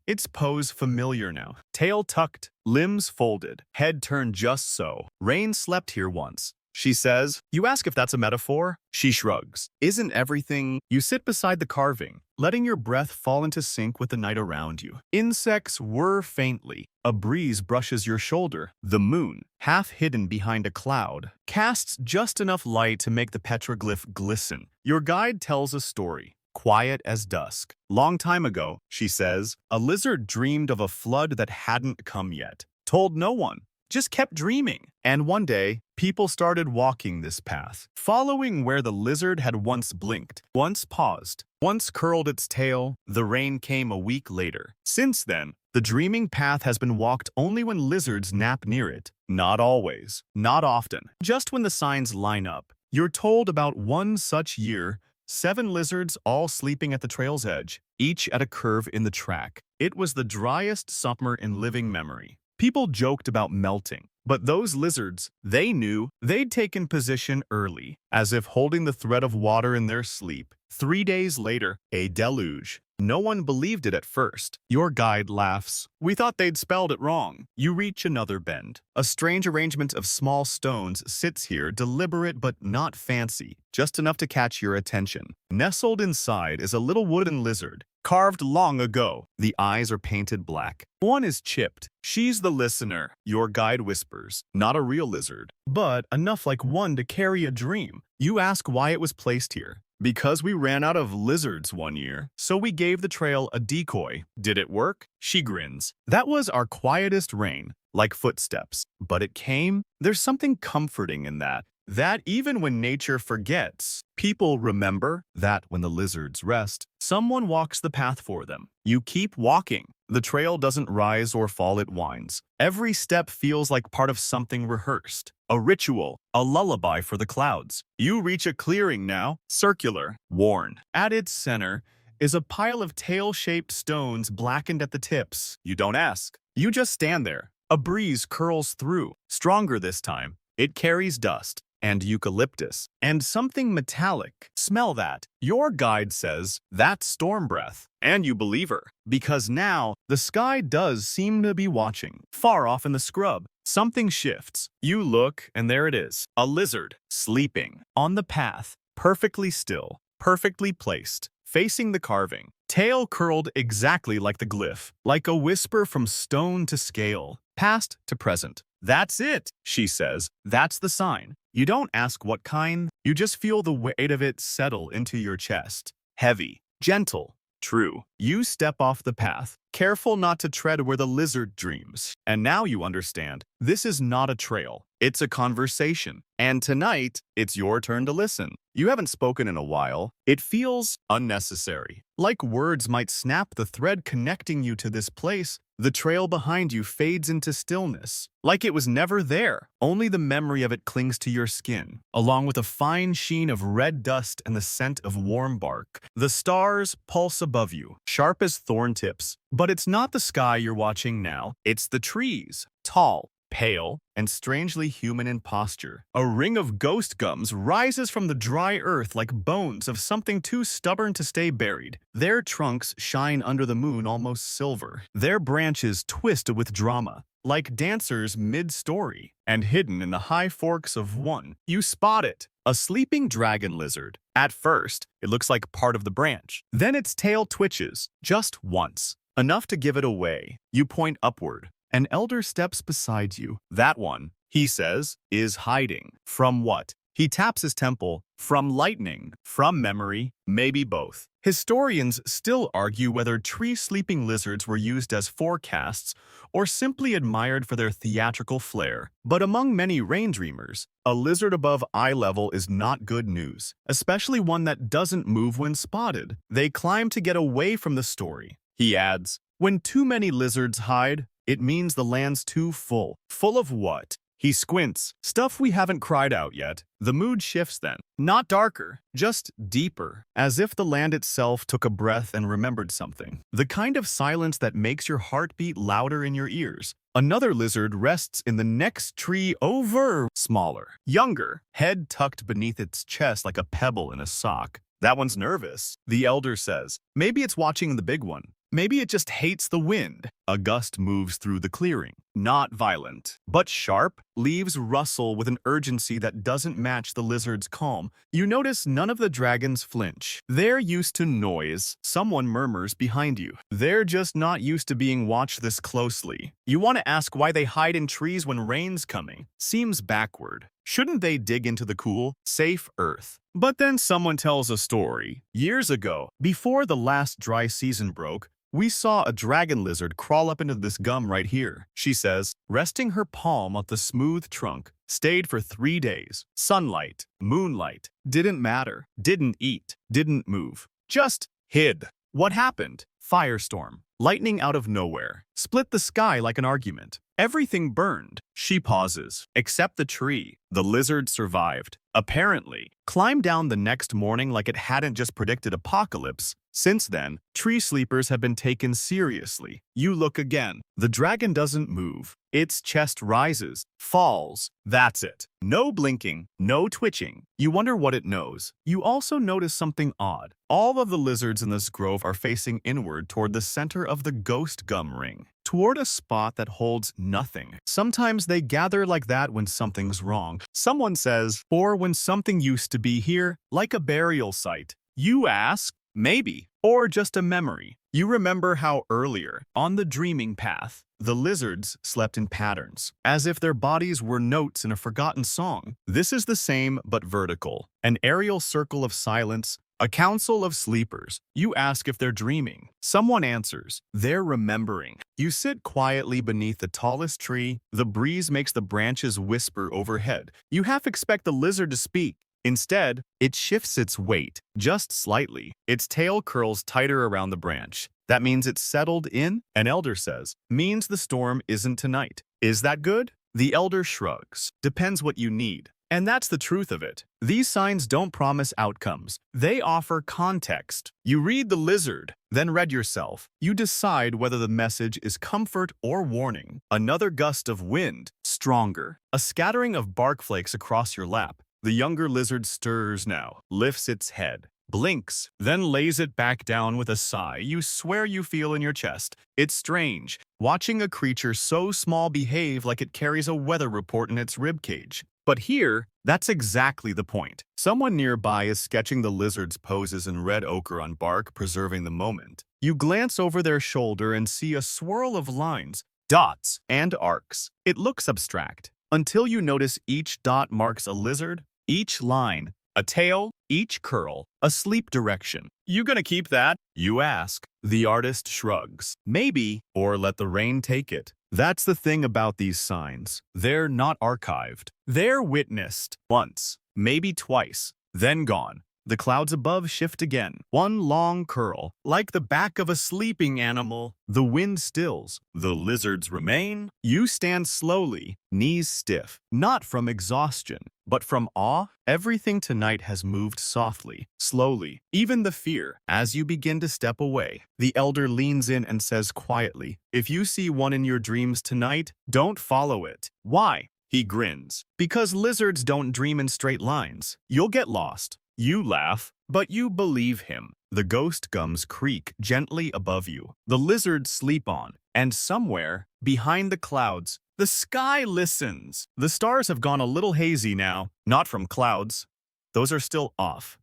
Its pose familiar now. Tail tucked, limbs folded, head turned just so. Rain slept here once. She says, you ask if that's a metaphor? She shrugs. Isn't everything? You sit beside the carving, letting your breath fall into sync with the night around you. Insects whir faintly. A breeze brushes your shoulder. The moon, half hidden behind a cloud, casts just enough light to make the petroglyph glisten. Your guide tells a story, quiet as dusk. Long time ago, she says, a lizard dreamed of a flood that hadn't come yet. Told no one. Just kept dreaming. And one day, people started walking this path, following where the lizard had once blinked, once paused, once curled its tail. The rain came a week later. Since then, the dreaming path has been walked only when lizards nap near it. Not always, not often, just when the signs line up. You're told about one such year, 7 lizards all sleeping at the trail's edge, each at a curve in the track. It was the driest summer in living memory. People joked about melting, but those lizards, they knew they'd taken position early, as if holding the thread of water in their sleep. 3 days later, a deluge. No one believed it at first. Your guide laughs. We thought they'd spelled it wrong. You reach another bend. A strange arrangement of small stones sits here, deliberate but not fancy, just enough to catch your attention. Nestled inside is a little wooden lizard, carved long ago. The eyes are painted black. One is chipped. She's the listener, your guide whispers. Not a real lizard, but enough like one to carry a dream. You ask why it was placed here. Because we ran out of lizards one year, so we gave the trail a decoy. Did it work? She grins. That was our quietest rain, like footsteps. But it came. There's something comforting in that. that even when nature forgets, people remember that when the lizards rest, someone walks the path for them. You keep walking. The trail doesn't rise or fall, it winds. Every step feels like part of something rehearsed. A ritual, a lullaby for the clouds. You reach a clearing now, circular, worn. At its center is a pile of tail-shaped stones blackened at the tips. You don't ask. You just stand there. A breeze curls through, stronger this time. It carries dust and eucalyptus and something metallic. Smell that. Your guide says that's storm breath. And you believe her, because now the sky does seem to be watching. Far off in the scrub, something shifts. You look, and there it is. A lizard, sleeping, on the path, perfectly still, perfectly placed, facing the carving. Tail curled exactly like the glyph, like a whisper from stone to scale, past to present. That's it, she says. That's the sign. You don't ask what kind, you just feel the weight of it settle into your chest. Heavy, gentle, true. You step off the path, careful not to tread where the lizard dreams. And now you understand, this is not a trail. It's a conversation. And tonight, it's your turn to listen. You haven't spoken in a while. It feels unnecessary. Like words might snap the thread connecting you to this place. The trail behind you fades into stillness, like it was never there. Only the memory of it clings to your skin, along with a fine sheen of red dust and the scent of warm bark. The stars pulse above you, sharp as thorn tips. But it's not the sky you're watching now. It's the trees, tall, pale, and strangely human in posture. A ring of ghost gums rises from the dry earth like bones of something too stubborn to stay buried. Their trunks shine under the moon almost silver. Their branches twisted with drama, like dancers mid-story. And hidden in the high forks of one, you spot it. A sleeping dragon lizard. At first, it looks like part of the branch. Then its tail twitches, just once, enough to give it away. You point upward. An elder steps beside you. That one, he says, is hiding. From what? He taps his temple. From lightning. From memory. Maybe both. Historians still argue whether tree-sleeping lizards were used as forecasts or simply admired for their theatrical flair. But among many rain dreamers, a lizard above eye level is not good news, especially one that doesn't move when spotted. They climb to get away from the story. He adds, when too many lizards hide, it means the land's too full. Full of what? He squints. Stuff we haven't cried out yet. The mood shifts then. Not darker, just deeper, as if the land itself took a breath and remembered something. The kind of silence that makes your heart beat louder in your ears. Another lizard rests in the next tree over, smaller, younger, head tucked beneath its chest like a pebble in a sock. That one's nervous, the elder says. Maybe it's watching the big one. Maybe it just hates the wind. A gust moves through the clearing. Not violent, but sharp. Leaves rustle with an urgency that doesn't match the lizard's calm. You notice none of the dragons flinch. They're used to noise. Someone murmurs behind you. They're just not used to being watched this closely. You want to ask why they hide in trees when rain's coming. Seems backward. Shouldn't they dig into the cool, safe earth? But then someone tells a story. Years ago, before the last dry season broke, we saw a dragon lizard crawl up into this gum right here, she says, resting her palm on the smooth trunk. Stayed for 3 days. Sunlight, moonlight, didn't matter, didn't eat, didn't move, just hid. What happened? Firestorm. Lightning out of nowhere. Split the sky like an argument. Everything burned. She pauses. Except the tree. The lizard survived. Apparently. Climbed down the next morning like it hadn't just predicted apocalypse. Since then, tree sleepers have been taken seriously. You look again. The dragon doesn't move. Its chest rises, falls. That's it. No blinking, no twitching. You wonder what it knows. You also notice something odd. All of the lizards in this grove are facing inward toward the center of the ghost gum ring, toward a spot that holds nothing. Sometimes they gather like that when something's wrong. Someone says, or when something used to be here, like a burial site. You ask, maybe, or just a memory. You remember how earlier, on the dreaming path, the lizards slept in patterns, as if their bodies were notes in a forgotten song. This is the same, but vertical. An aerial circle of silence, A council of sleepers. You ask if they're dreaming. Someone answers, they're remembering. You sit quietly beneath the tallest tree. The breeze makes the branches whisper overhead. You half expect the lizard to speak. Instead, it shifts its weight, just slightly. Its tail curls tighter around the branch. That means it's settled in, an elder says. Means the storm isn't tonight. Is that good? The elder shrugs. Depends what you need. And that's the truth of it. These signs don't promise outcomes. They offer context. You read the lizard, then read yourself. You decide whether the message is comfort or warning. Another gust of wind, stronger. A scattering of bark flakes across your lap. The younger lizard stirs now, lifts its head, blinks, then lays it back down with a sigh you swear you feel in your chest. It's strange, watching a creature so small behave like it carries a weather report in its ribcage. But here, that's exactly the point. Someone nearby is sketching the lizard's poses in red ochre on bark, preserving the moment. You glance over their shoulder and see a swirl of lines, dots, and arcs. It looks abstract, until you notice each dot marks a lizard, each line, a tail, each curl, a sleep direction. You gonna keep that? You ask. The artist shrugs. Maybe, or let the rain take it. That's the thing about these signs. They're not archived. They're witnessed once, maybe twice, then gone. The clouds above shift again. One long curl, like the back of a sleeping animal. The wind stills. The lizards remain. You stand slowly, knees stiff, not from exhaustion, but from awe. Everything tonight has moved softly, slowly, even the fear. As you begin to step away, the elder leans in and says quietly, if you see one in your dreams tonight, don't follow it. Why? He grins. Because lizards don't dream in straight lines. You'll get lost. You laugh, but you believe him. The ghost gums creak gently above you. The lizards sleep on, and somewhere, behind the clouds, the sky listens. The stars have gone a little hazy now, not from clouds. Those are still off.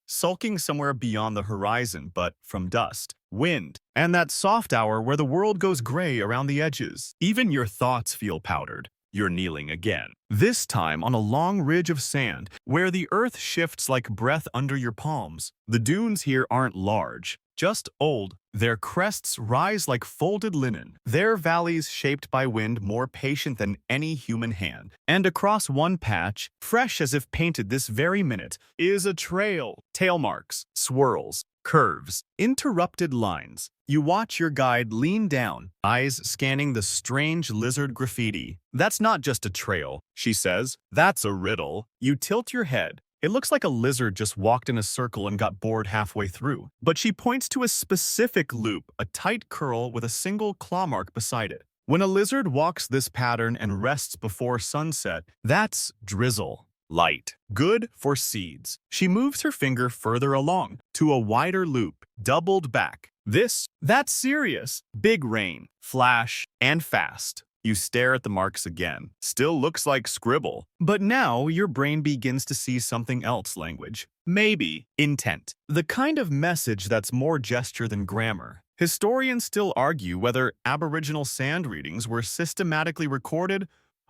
Sulking somewhere beyond the horizon, but from dust, wind, and that soft hour where the world goes gray around the edges. Even your thoughts feel powdered. You're kneeling again. This time on a long ridge of sand, where the earth shifts like breath under your palms. The dunes here aren't large, just old. Their crests rise like folded linen. Their valleys shaped by wind more patient than any human hand. And across one patch, fresh as if painted this very minute, is a trail. Tail marks, swirls, curves, interrupted lines. You watch your guide lean down, eyes scanning the strange lizard graffiti. That's not just a trail, she says. That's a riddle. You tilt your head. It looks like a lizard just walked in a circle and got bored halfway through. But she points to a specific loop, a tight curl with a single claw mark beside it. When a lizard walks this pattern and rests before sunset, that's drizzle. Light. Good for seeds. She moves her finger further along, to a wider loop, doubled back. That's serious. Big rain, flash, and fast. You stare at the marks again. Still looks like scribble. But now your brain begins to see something else, language. Maybe intent. The kind of message that's more gesture than grammar. Historians still argue whether Aboriginal sand readings were systematically recorded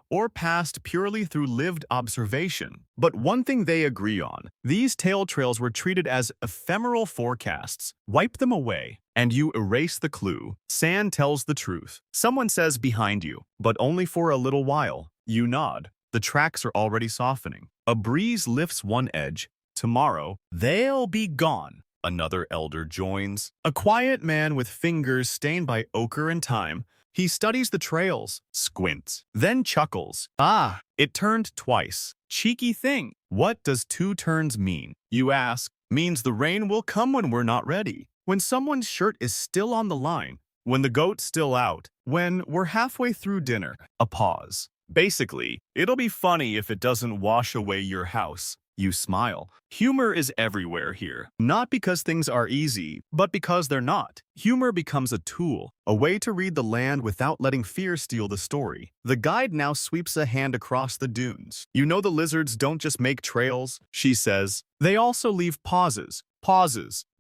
or passed purely through lived observation. But one thing they agree on, these tale trails were treated as ephemeral forecasts. Wipe them away, and you erase the clue. Sand tells the truth. Someone says behind you, but only for a little while. You nod. The tracks are already softening. A breeze lifts one edge. Tomorrow, they'll be gone. Another elder joins. A quiet man with fingers stained by ochre and time. He studies the trails, squints, then chuckles. Ah, it turned twice. Cheeky thing. What does two turns mean? You ask. Means the rain will come when we're not ready. When someone's shirt is still on the line. When the goat's still out. When we're halfway through dinner. A pause. Basically, it'll be funny if it doesn't wash away your house. You smile. Humor is everywhere here. Not because things are easy, but because they're not. Humor becomes a tool, a way to read the land without letting fear steal the story. The guide now sweeps a hand across the dunes. You know the lizards don't just make trails, she says. They also leave pauses,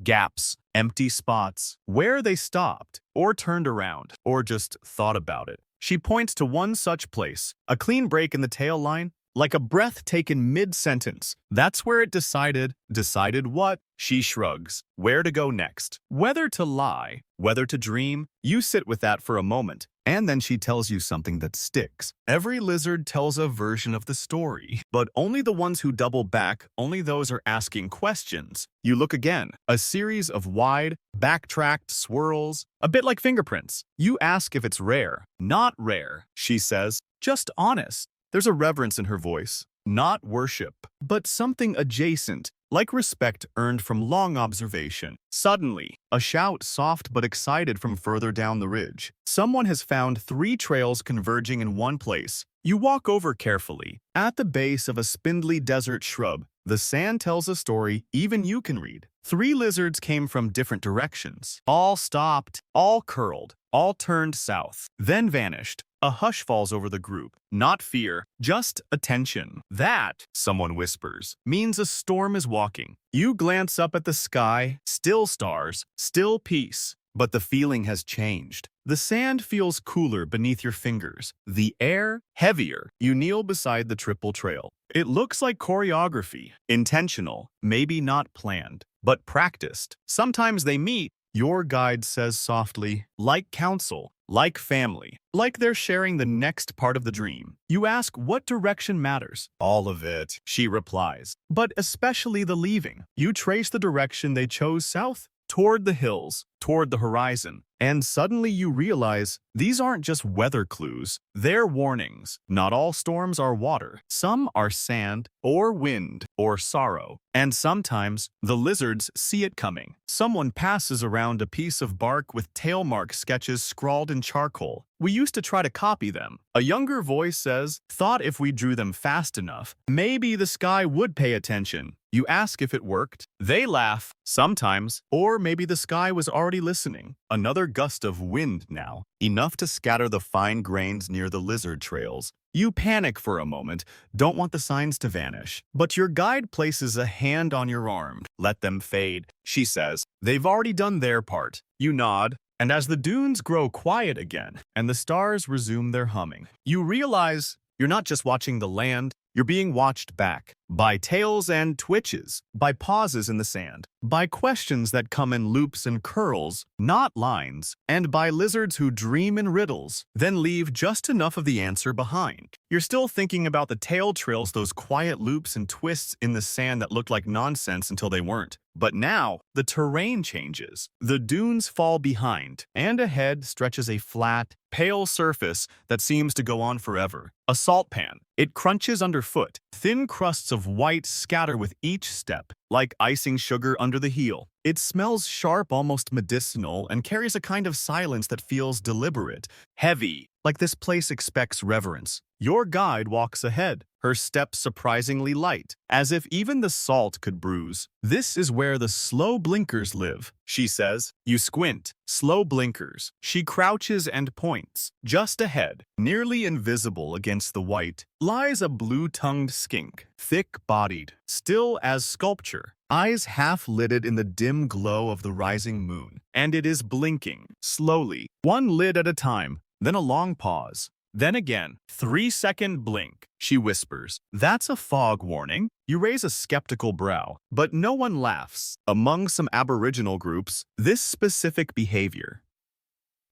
gaps, empty spots, where they stopped, or turned around, or just thought about it. She points to one such place, a clean break in the tail line, like a breath taken mid-sentence. That's where it decided. Decided what? She shrugs. Where to go next? Whether to lie, whether to dream? You sit with that for a moment, and then she tells you something that sticks. Every lizard tells a version of the story, but only the ones who double back, only those are asking questions. You look again, a series of wide, backtracked swirls, a bit like fingerprints. You ask if it's rare. Not rare, she says, just honest. There's a reverence in her voice. Not worship, but something adjacent, like respect earned from long observation. Suddenly, a shout soft but excited from further down the ridge. Someone has found 3 trails converging in one place. You walk over carefully. At the base of a spindly desert shrub, the sand tells a story even you can read. 3 lizards came from different directions. All stopped, all curled, all turned south, then vanished. A hush falls over the group. Not fear, just attention. That, someone whispers, means a storm is walking. You glance up at the sky, still stars, still peace. But the feeling has changed. The sand feels cooler beneath your fingers. The air, heavier. You kneel beside the triple trail. It looks like choreography. Intentional, maybe not planned, but practiced. Sometimes they meet. Your guide says softly, like counsel, like family, like they're sharing the next part of the dream. You ask what direction matters. All of it, she replies, but especially the leaving. You trace the direction they chose south, toward the hills, toward the horizon. And suddenly you realize these aren't just weather clues, they're warnings. Not all storms are water. Some are sand, or wind, or sorrow. And sometimes the lizards see it coming. Someone passes around a piece of bark with tail mark sketches scrawled in charcoal. We used to try to copy them. A younger voice says, thought if we drew them fast enough, maybe the sky would pay attention. You ask if it worked. They laugh, sometimes, or maybe the sky was already listening. Another gust of wind now, enough to scatter the fine grains near the lizard trails. You panic for a moment, don't want the signs to vanish. But your guide places a hand on your arm. Let them fade, she says. They've already done their part. You nod. And as the dunes grow quiet again, and the stars resume their humming, you realize you're not just watching the land, you're being watched back. By tails and twitches, by pauses in the sand, by questions that come in loops and curls, not lines, and by lizards who dream in riddles, then leave just enough of the answer behind. You're still thinking about the tail trails, those quiet loops and twists in the sand that looked like nonsense until they weren't. But now, the terrain changes. The dunes fall behind, and ahead stretches a flat, pale surface that seems to go on forever. A salt pan. It crunches underfoot. Thin crusts of white scatter with each step, like icing sugar under the heel. It smells sharp, almost medicinal, and carries a kind of silence that feels deliberate, heavy, like this place expects reverence. Your guide walks ahead, her steps surprisingly light, as if even the salt could bruise. This is where the slow blinkers live, she says. You squint. Slow blinkers. She crouches and points. Just ahead, nearly invisible against the white, lies a blue-tongued skink, thick-bodied, still as sculpture, eyes half-lidded in the dim glow of the rising moon. And it is blinking, slowly, one lid at a time, then a long pause. Then again, 3-second blink, she whispers. That's a fog warning. You raise a skeptical brow, but no one laughs. Among some Aboriginal groups, this specific behavior,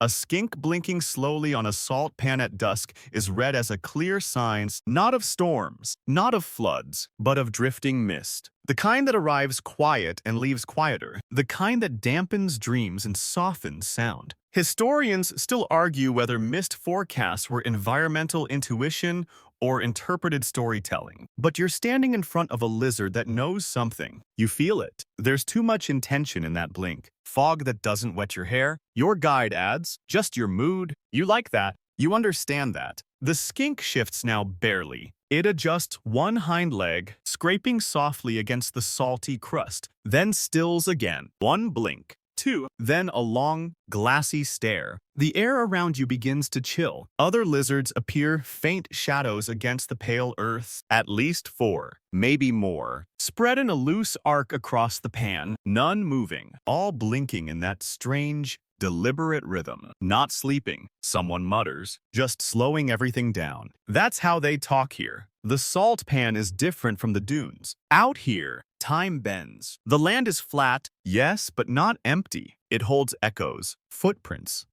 a skink blinking slowly on a salt pan at dusk, is read as a clear sign not of storms, not of floods, but of drifting mist. The kind that arrives quiet and leaves quieter. The kind that dampens dreams and softens sound. Historians still argue whether mist forecasts were environmental intuition or interpreted storytelling. But you're standing in front of a lizard that knows something. You feel it. There's too much intention in that blink. Fog that doesn't wet your hair. Your guide adds, just your mood. You like that. You understand that. The skink shifts now barely. It adjusts one hind leg, scraping softly against the salty crust, then stills again. One blink. 2, then a long, glassy stare. The air around you begins to chill. Other lizards appear faint shadows against the pale earth. At least 4, maybe more, spread in a loose arc across the pan, none moving, all blinking in that strange, deliberate rhythm. Not sleeping, someone mutters, just slowing everything down. That's how they talk here. The salt pan is different from the dunes. Out here, time bends. The land is flat, yes, but not empty. It holds echoes, footprints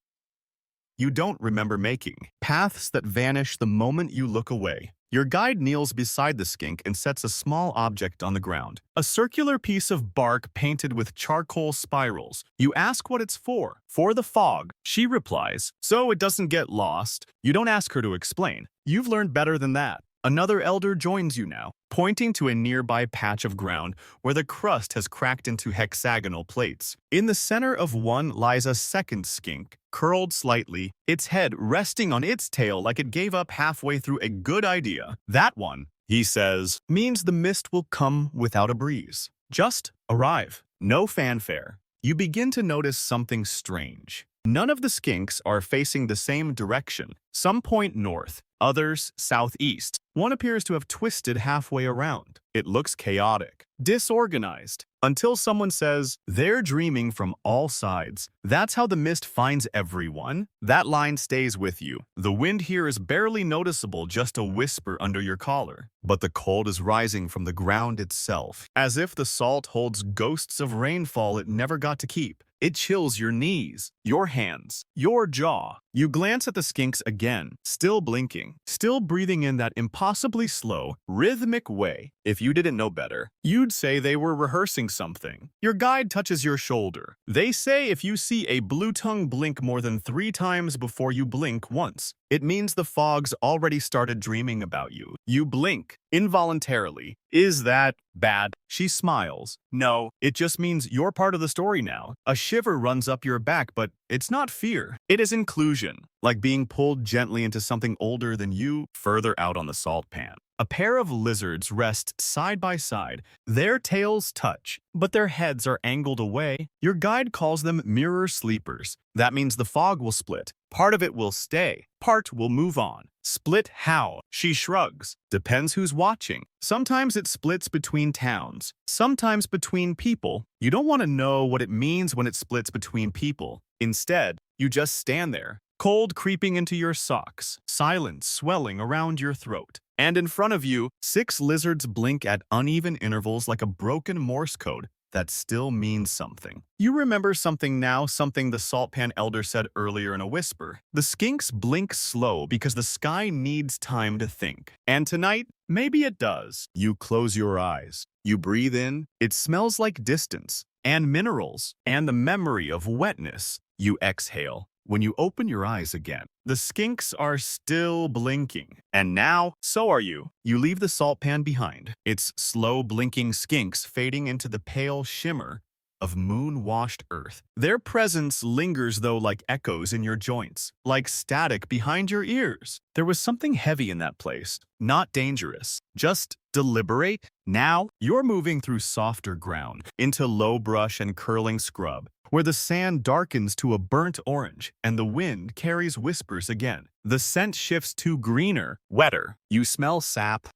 you don't remember making, paths that vanish the moment you look away. Your guide kneels beside the skink and sets a small object on the ground. A circular piece of bark painted with charcoal spirals. You ask what it's for. For the fog, she replies, so it doesn't get lost. You don't ask her to explain. You've learned better than that. Another elder joins you now, pointing to a nearby patch of ground where the crust has cracked into hexagonal plates. In the center of one lies a second skink, curled slightly, its head resting on its tail like it gave up halfway through a good idea. That one, he says, means the mist will come without a breeze. Just arrive. No fanfare. You begin to notice something strange. None of the skinks are facing the same direction. Some point north, others southeast. One appears to have twisted halfway around. It looks chaotic, disorganized, until someone says, they're dreaming from all sides. That's how the mist finds everyone. That line stays with you. The wind here is barely noticeable, just a whisper under your collar. But the cold is rising from the ground itself, as if the salt holds ghosts of rainfall it never got to keep. It chills your knees, your hands, your jaw. You glance at the skinks again, still blinking, still breathing in that impossibly slow, rhythmic way. If you didn't know better, you'd say they were rehearsing something. Your guide touches your shoulder. They say if you see a blue tongue blink more than 3 times before you blink once, it means the fog's already started dreaming about you. You blink, involuntarily. Is that bad? She smiles. No, it just means you're part of the story now. A shiver runs up your back, but it's not fear. It is inclusion, like being pulled gently into something older than you, further out on the salt pan. A pair of lizards rest side by side. Their tails touch, but their heads are angled away. Your guide calls them mirror sleepers. That means the fog will split. Part of it will stay. Part will move on. Split how? She shrugs. Depends who's watching. Sometimes it splits between towns. Sometimes between people. You don't want to know what it means when it splits between people. Instead, you just stand there, cold creeping into your socks, silence swelling around your throat. And in front of you, 6 lizards blink at uneven intervals like a broken Morse code that still means something. You remember something now, something the salt pan elder said earlier in a whisper. The skinks blink slow because the sky needs time to think. And tonight, maybe it does. You close your eyes. You breathe in. It smells like distance and minerals and the memory of wetness. You exhale. When you open your eyes again, the skinks are still blinking. And now, so are you. You leave the salt pan behind, its slow blinking skinks fading into the pale shimmer of moon-washed earth. Their presence lingers though like echoes in your joints, like static behind your ears. There was something heavy in that place, not dangerous, just deliberate. Now, you're moving through softer ground, into low brush and curling scrub, where the sand darkens to a burnt orange and the wind carries whispers again. The scent shifts to greener, wetter. You smell sap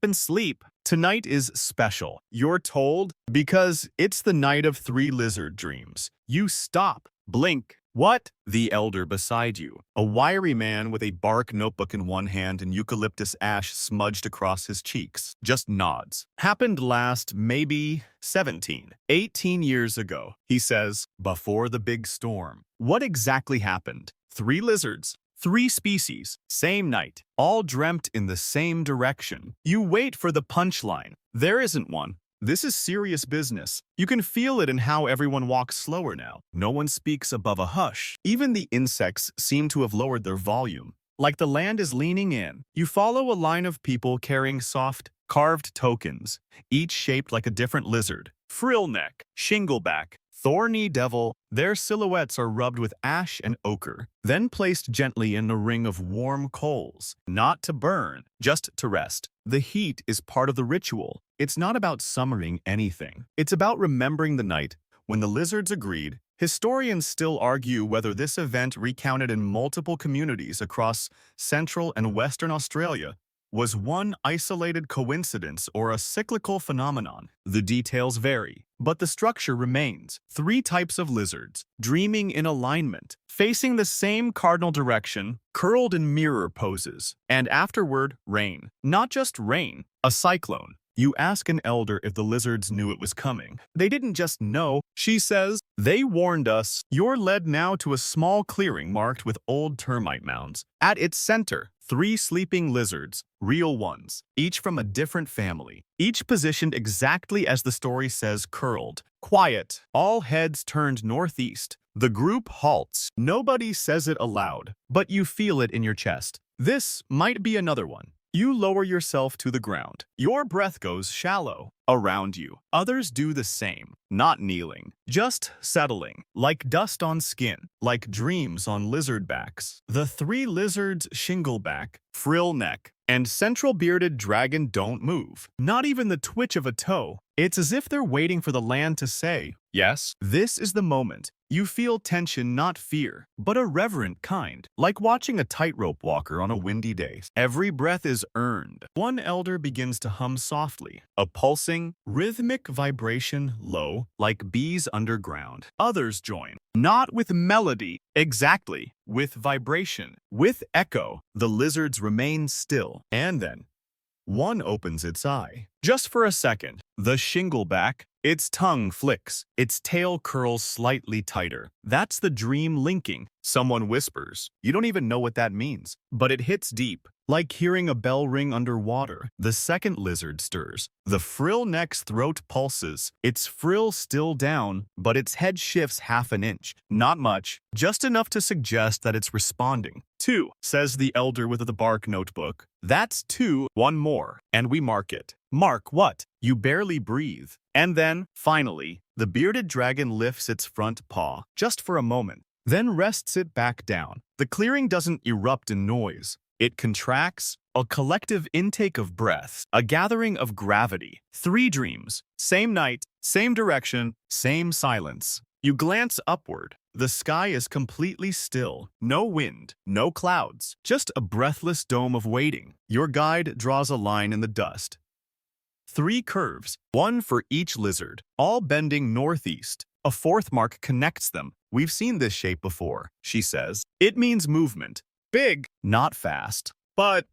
and sleep. Tonight is special. You're told because it's the night of 3 lizard dreams. You stop, blink. What? The elder beside you, a wiry man with a bark notebook in one hand and eucalyptus ash smudged across his cheeks, just nods. Happened last, maybe 17, 18 years ago, he says, before the big storm. What exactly happened? 3 lizards, 3 species, same night, all dreamt in the same direction. You wait for the punchline. There isn't one. This is serious business. You can feel it in how everyone walks slower now. No one speaks above a hush. Even the insects seem to have lowered their volume, like the land is leaning in. You follow a line of people carrying soft, carved tokens, each shaped like a different lizard. Frillneck, shingleback, thorny devil. Their silhouettes are rubbed with ash and ochre, then placed gently in a ring of warm coals, not to burn, just to rest. The heat is part of the ritual. It's not about summoning anything. It's about remembering the night when the lizards agreed. Historians still argue whether this event recounted in multiple communities across Central and Western Australia was one isolated coincidence or a cyclical phenomenon. The details vary, but the structure remains. 3 types of lizards, dreaming in alignment, facing the same cardinal direction, curled in mirror poses. And afterward, rain. Not just rain, a cyclone. You ask an elder if the lizards knew it was coming. They didn't just know, she says. They warned us. You're led now to a small clearing marked with old termite mounds. At its center, 3 sleeping lizards, real ones, each from a different family. Each positioned exactly as the story says, curled. Quiet. All heads turned northeast. The group halts. Nobody says it aloud, but you feel it in your chest. This might be another one. You lower yourself to the ground. Your breath goes shallow around you. Others do the same, not kneeling, just settling, like dust on skin, like dreams on lizard backs. The 3 lizards, shingleback, frill neck, and central bearded dragon don't move. Not even the twitch of a toe. It's as if they're waiting for the land to say, yes, this is the moment. You feel tension, not fear, but a reverent kind, like watching a tightrope walker on a windy day. Every breath is earned. One elder begins to hum softly, a pulsing, rhythmic vibration low, like bees underground. Others join, not with melody, exactly, with vibration, with echo. The lizards remain still, and then one opens its eye. Just for a second, the shingleback, its tongue flicks, its tail curls slightly tighter. That's the dream linking. Someone whispers. You don't even know what that means, but it hits deep, like hearing a bell ring underwater. The second lizard stirs. The frill neck's throat pulses, its frill still down, but its head shifts half an inch. Not much, just enough to suggest that it's responding. 2, says the elder with the bark notebook. That's 2, one more, and we mark it. Mark what? You barely breathe. And then, finally, the bearded dragon lifts its front paw, just for a moment, then rests it back down. The clearing doesn't erupt in noise. It contracts, a collective intake of breath, a gathering of gravity. 3 dreams, same night, same direction, same silence. You glance upward. The sky is completely still. No wind, no clouds, just a breathless dome of waiting. Your guide draws a line in the dust. 3 curves, one for each lizard, all bending northeast. A 4th mark connects them. We've seen this shape before, she says. It means movement. Big, not fast, but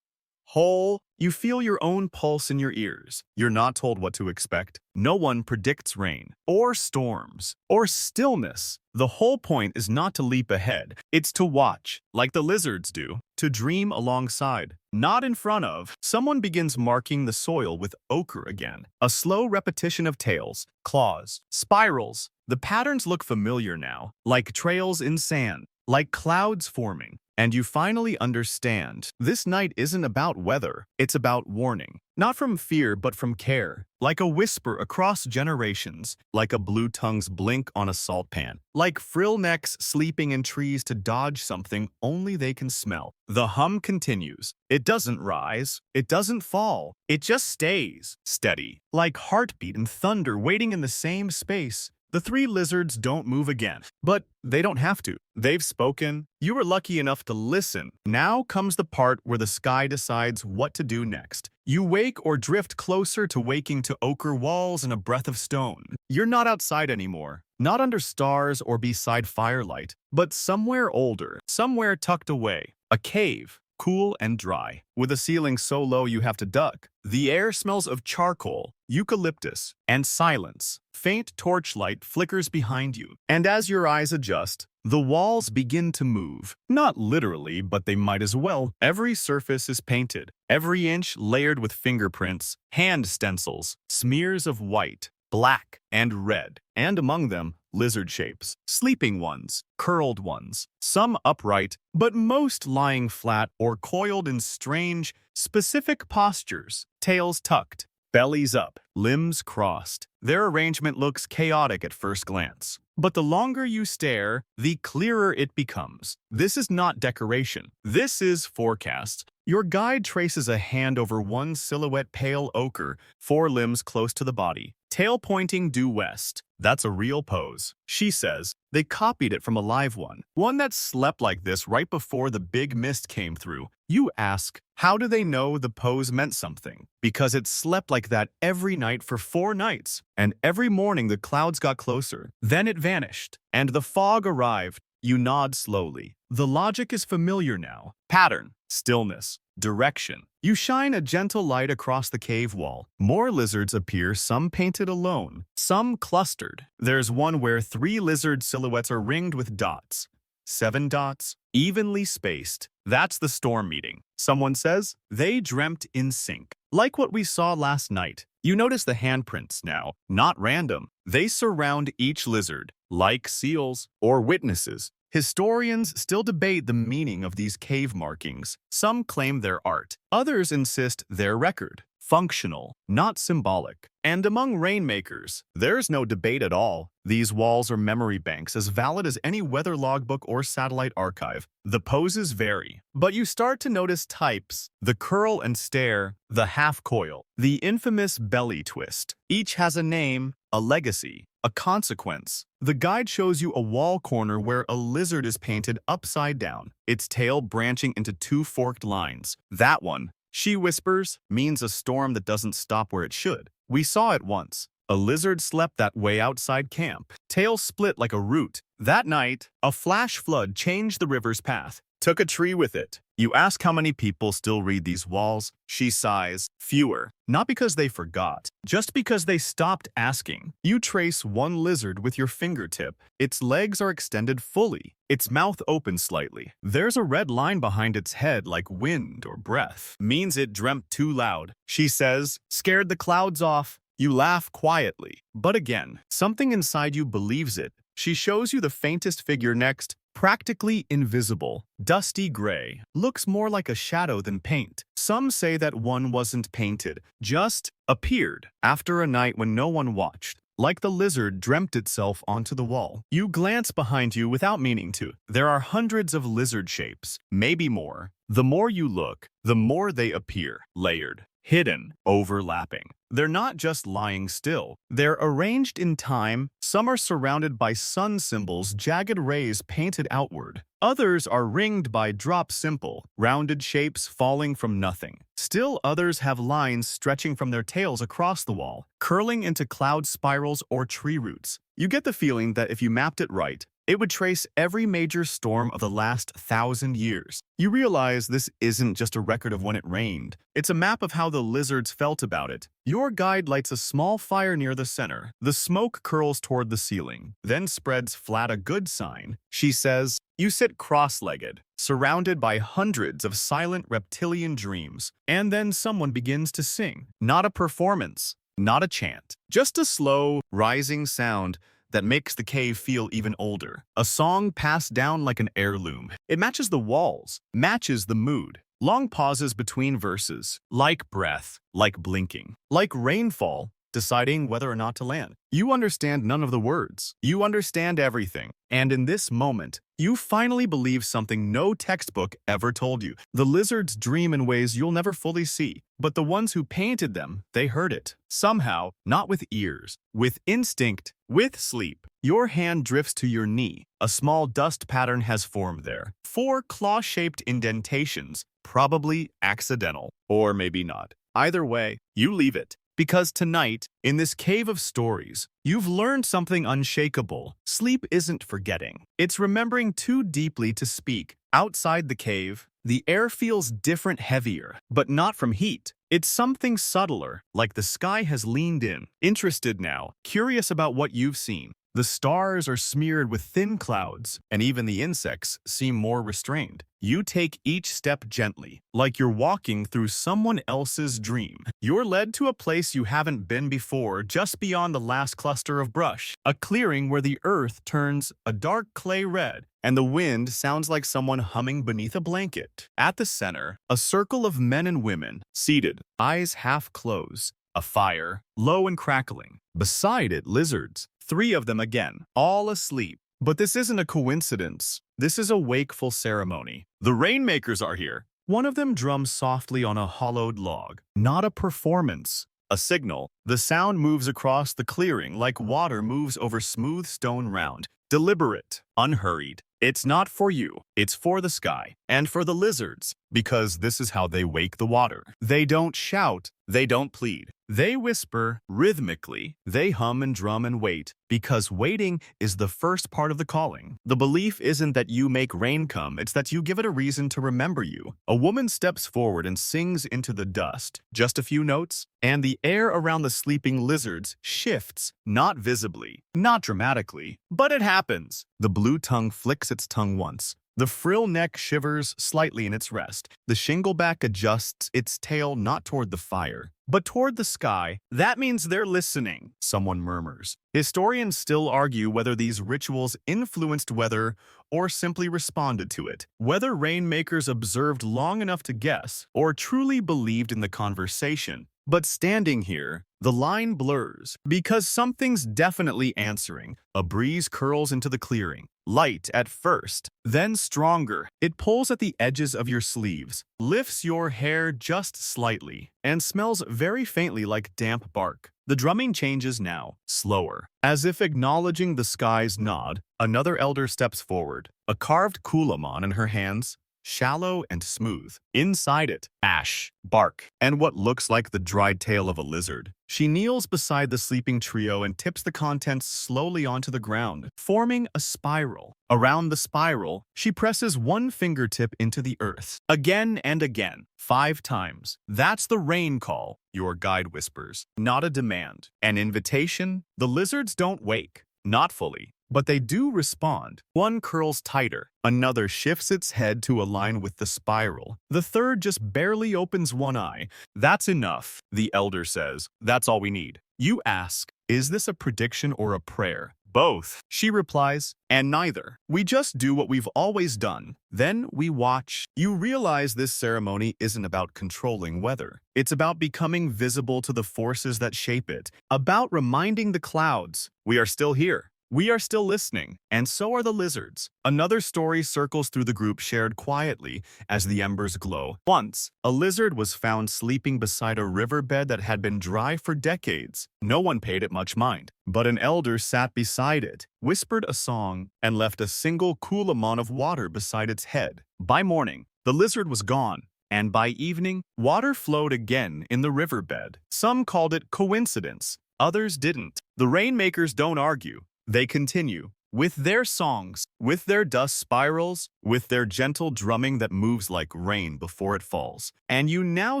whole. You feel your own pulse in your ears. You're not told what to expect. No one predicts rain, or storms, or stillness. The whole point is not to leap ahead. It's to watch, like the lizards do, to dream alongside, not in front of. Someone begins marking the soil with ochre again. A slow repetition of tails, claws, spirals. The patterns look familiar now, like trails in sand, like clouds forming. And you finally understand, this night isn't about weather, it's about warning. Not from fear, but from care. Like a whisper across generations, like a blue tongue's blink on a salt pan, like frill necks sleeping in trees to dodge something only they can smell. The hum continues. It doesn't rise, it doesn't fall, it just stays steady, like heartbeat and thunder waiting in the same space. The 3 lizards don't move again, but they don't have to. They've spoken. You were lucky enough to listen. Now comes the part where the sky decides what to do next. You wake or drift closer to waking to ochre walls and a breath of stone. You're not outside anymore, not under stars or beside firelight, but somewhere older, somewhere tucked away. A cave, cool and dry, with a ceiling so low you have to duck. The air smells of charcoal, eucalyptus, and silence. Faint torchlight flickers behind you, and as your eyes adjust, the walls begin to move. Not literally, but they might as well. Every surface is painted, every inch layered with fingerprints, hand stencils, smears of white, black, and red, and among them, lizard shapes, sleeping ones, curled ones, some upright, but most lying flat or coiled in strange, specific postures, tails tucked, bellies up, limbs crossed. Their arrangement looks chaotic at first glance, but the longer you stare, the clearer it becomes. This is not decoration. This is forecast. Your guide traces a hand over one silhouette pale ochre, 4 limbs close to the body, tail pointing due west. That's a real pose. She says they copied it from a live one that slept like this right before the big mist came through. You ask, how do they know the pose meant something? Because it slept like that every night for 4 nights, and every morning the clouds got closer. Then it vanished, and the fog arrived. You nod slowly. The logic is familiar now. Pattern, stillness, direction. You shine a gentle light across the cave wall. More lizards appear, some painted alone, some clustered. There's one where 3 lizard silhouettes are ringed with dots. 7 dots, evenly spaced. That's the storm meeting. Someone says they dreamt in sync. Like what we saw last night. You notice the handprints now, not random. They surround each lizard, like seals or witnesses. Historians still debate the meaning of these cave markings. Some claim they're art. Others insist they're record, functional, not symbolic. And among rainmakers, there's no debate at all. These walls are memory banks as valid as any weather logbook or satellite archive. The poses vary, but you start to notice types. The curl and stare, the half coil, the infamous belly twist. Each has a name, a legacy, a consequence. The guide shows you a wall corner where a lizard is painted upside down, its tail branching into 2 forked lines. That one, she whispers, means a storm that doesn't stop where it should. We saw it once. A lizard slept that way outside camp, tail split like a root. That night, a flash flood changed the river's path, took a tree with it. You ask how many people still read these walls. She sighs, fewer. Not because they forgot, just because they stopped asking. You trace one lizard with your fingertip. Its legs are extended fully, its mouth open slightly. There's a red line behind its head like wind or breath. Means it dreamt too loud. She says, scared the clouds off. You laugh quietly. But again, something inside you believes it. She shows you the faintest figure next, practically invisible, dusty gray, looks more like a shadow than paint. Some say that one wasn't painted, just appeared after a night when no one watched, like the lizard dreamt itself onto the wall. You glance behind you without meaning to. There are hundreds of lizard shapes, maybe more. The more you look, the more they appear, layered, hidden, overlapping. They're not just lying still. They're arranged in time. Some are surrounded by sun symbols, jagged rays painted outward. Others are ringed by drop simple, rounded shapes falling from nothing. Still others have lines stretching from their tails across the wall, curling into cloud spirals or tree roots. You get the feeling that if you mapped it right, it would trace every major storm of the last 1,000 years. You realize this isn't just a record of when it rained. It's a map of how the lizards felt about it. Your guide lights a small fire near the center. The smoke curls toward the ceiling, then spreads flat, a good sign. She says, you sit cross-legged, surrounded by hundreds of silent reptilian dreams. And then someone begins to sing. Not a performance, not a chant, just a slow, rising sound that makes the cave feel even older. A song passed down like an heirloom. It matches the walls, matches the mood. Long pauses between verses, like breath, like blinking, like rainfall, deciding whether or not to land. You understand none of the words. You understand everything. And in this moment, you finally believe something no textbook ever told you. The lizards dream in ways you'll never fully see. But the ones who painted them, they heard it. Somehow, not with ears, with instinct, with sleep. Your hand drifts to your knee. A small dust pattern has formed there. 4 claw-shaped indentations, probably accidental, or maybe not. Either way, you leave it. Because tonight, in this cave of stories, you've learned something unshakable. Sleep isn't forgetting. It's remembering too deeply to speak. Outside the cave, the air feels different, heavier, but not from heat. It's something subtler, like the sky has leaned in, interested now, curious about what you've seen. The stars are smeared with thin clouds, and even the insects seem more restrained. You take each step gently, like you're walking through someone else's dream. You're led to a place you haven't been before, just beyond the last cluster of brush. A clearing where the earth turns a dark clay red, and the wind sounds like someone humming beneath a blanket. At the center, a circle of men and women, seated, eyes half closed. A fire, low and crackling. Beside it, lizards. 3 of them again, all asleep. But this isn't a coincidence. This is a wakeful ceremony. The Rainmakers are here. One of them drums softly on a hollowed log. Not a performance, A signal. The sound moves across the clearing like water moves over smooth stone round. Deliberate, unhurried. It's not for you, it's for the sky, and for the lizards, because this is how they wake the water. They don't shout, they don't plead. They whisper rhythmically, they hum and drum and wait, because waiting is the first part of the calling. The belief isn't that you make rain come, it's that you give it a reason to remember you. A woman steps forward and sings into the dust, just a few notes, and the air around the sleeping lizards shifts, not visibly, not dramatically, but it happens. The blue tongue flicks its tongue once. The frill neck shivers slightly in its rest. The shingleback adjusts its tail not toward the fire, but toward the sky. That means they're listening, someone murmurs. Historians still argue whether these rituals influenced weather or simply responded to it, whether rainmakers observed long enough to guess or truly believed in the conversation. But standing here, the line blurs, because something's definitely answering. A breeze curls into the clearing. Light at first, then stronger. It pulls at the edges of your sleeves, lifts your hair just slightly, and smells very faintly like damp bark. The drumming changes now, slower. As if acknowledging the sky's nod, another elder steps forward, a carved kulamon in her hands, shallow and smooth. Inside it, ash, bark, and what looks like the dried tail of a lizard. She kneels beside the sleeping trio and tips the contents slowly onto the ground, forming a spiral. Around the spiral, she presses one fingertip into the earth. Again and again, 5 times. That's the rain call, your guide whispers. Not a demand. An invitation? The lizards don't wake. Not fully. But they do respond. One curls tighter, another shifts its head to align with the spiral. The third just barely opens one eye. That's enough, the elder says. That's all we need. You ask, is this a prediction or a prayer? Both, she replies, and neither. We just do what we've always done. Then we watch. You realize this ceremony isn't about controlling weather. It's about becoming visible to the forces that shape it, about reminding the clouds, we are still here. We are still listening, and so are the lizards. Another story circles through the group shared quietly as the embers glow. Once, a lizard was found sleeping beside a riverbed that had been dry for decades. No one paid it much mind, but an elder sat beside it, whispered a song, and left a single kulamon of water beside its head. By morning, the lizard was gone, and by evening, water flowed again in the riverbed. Some called it coincidence, others didn't. The rainmakers don't argue. They continue, with their songs, with their dust spirals, with their gentle drumming that moves like rain before it falls. And you now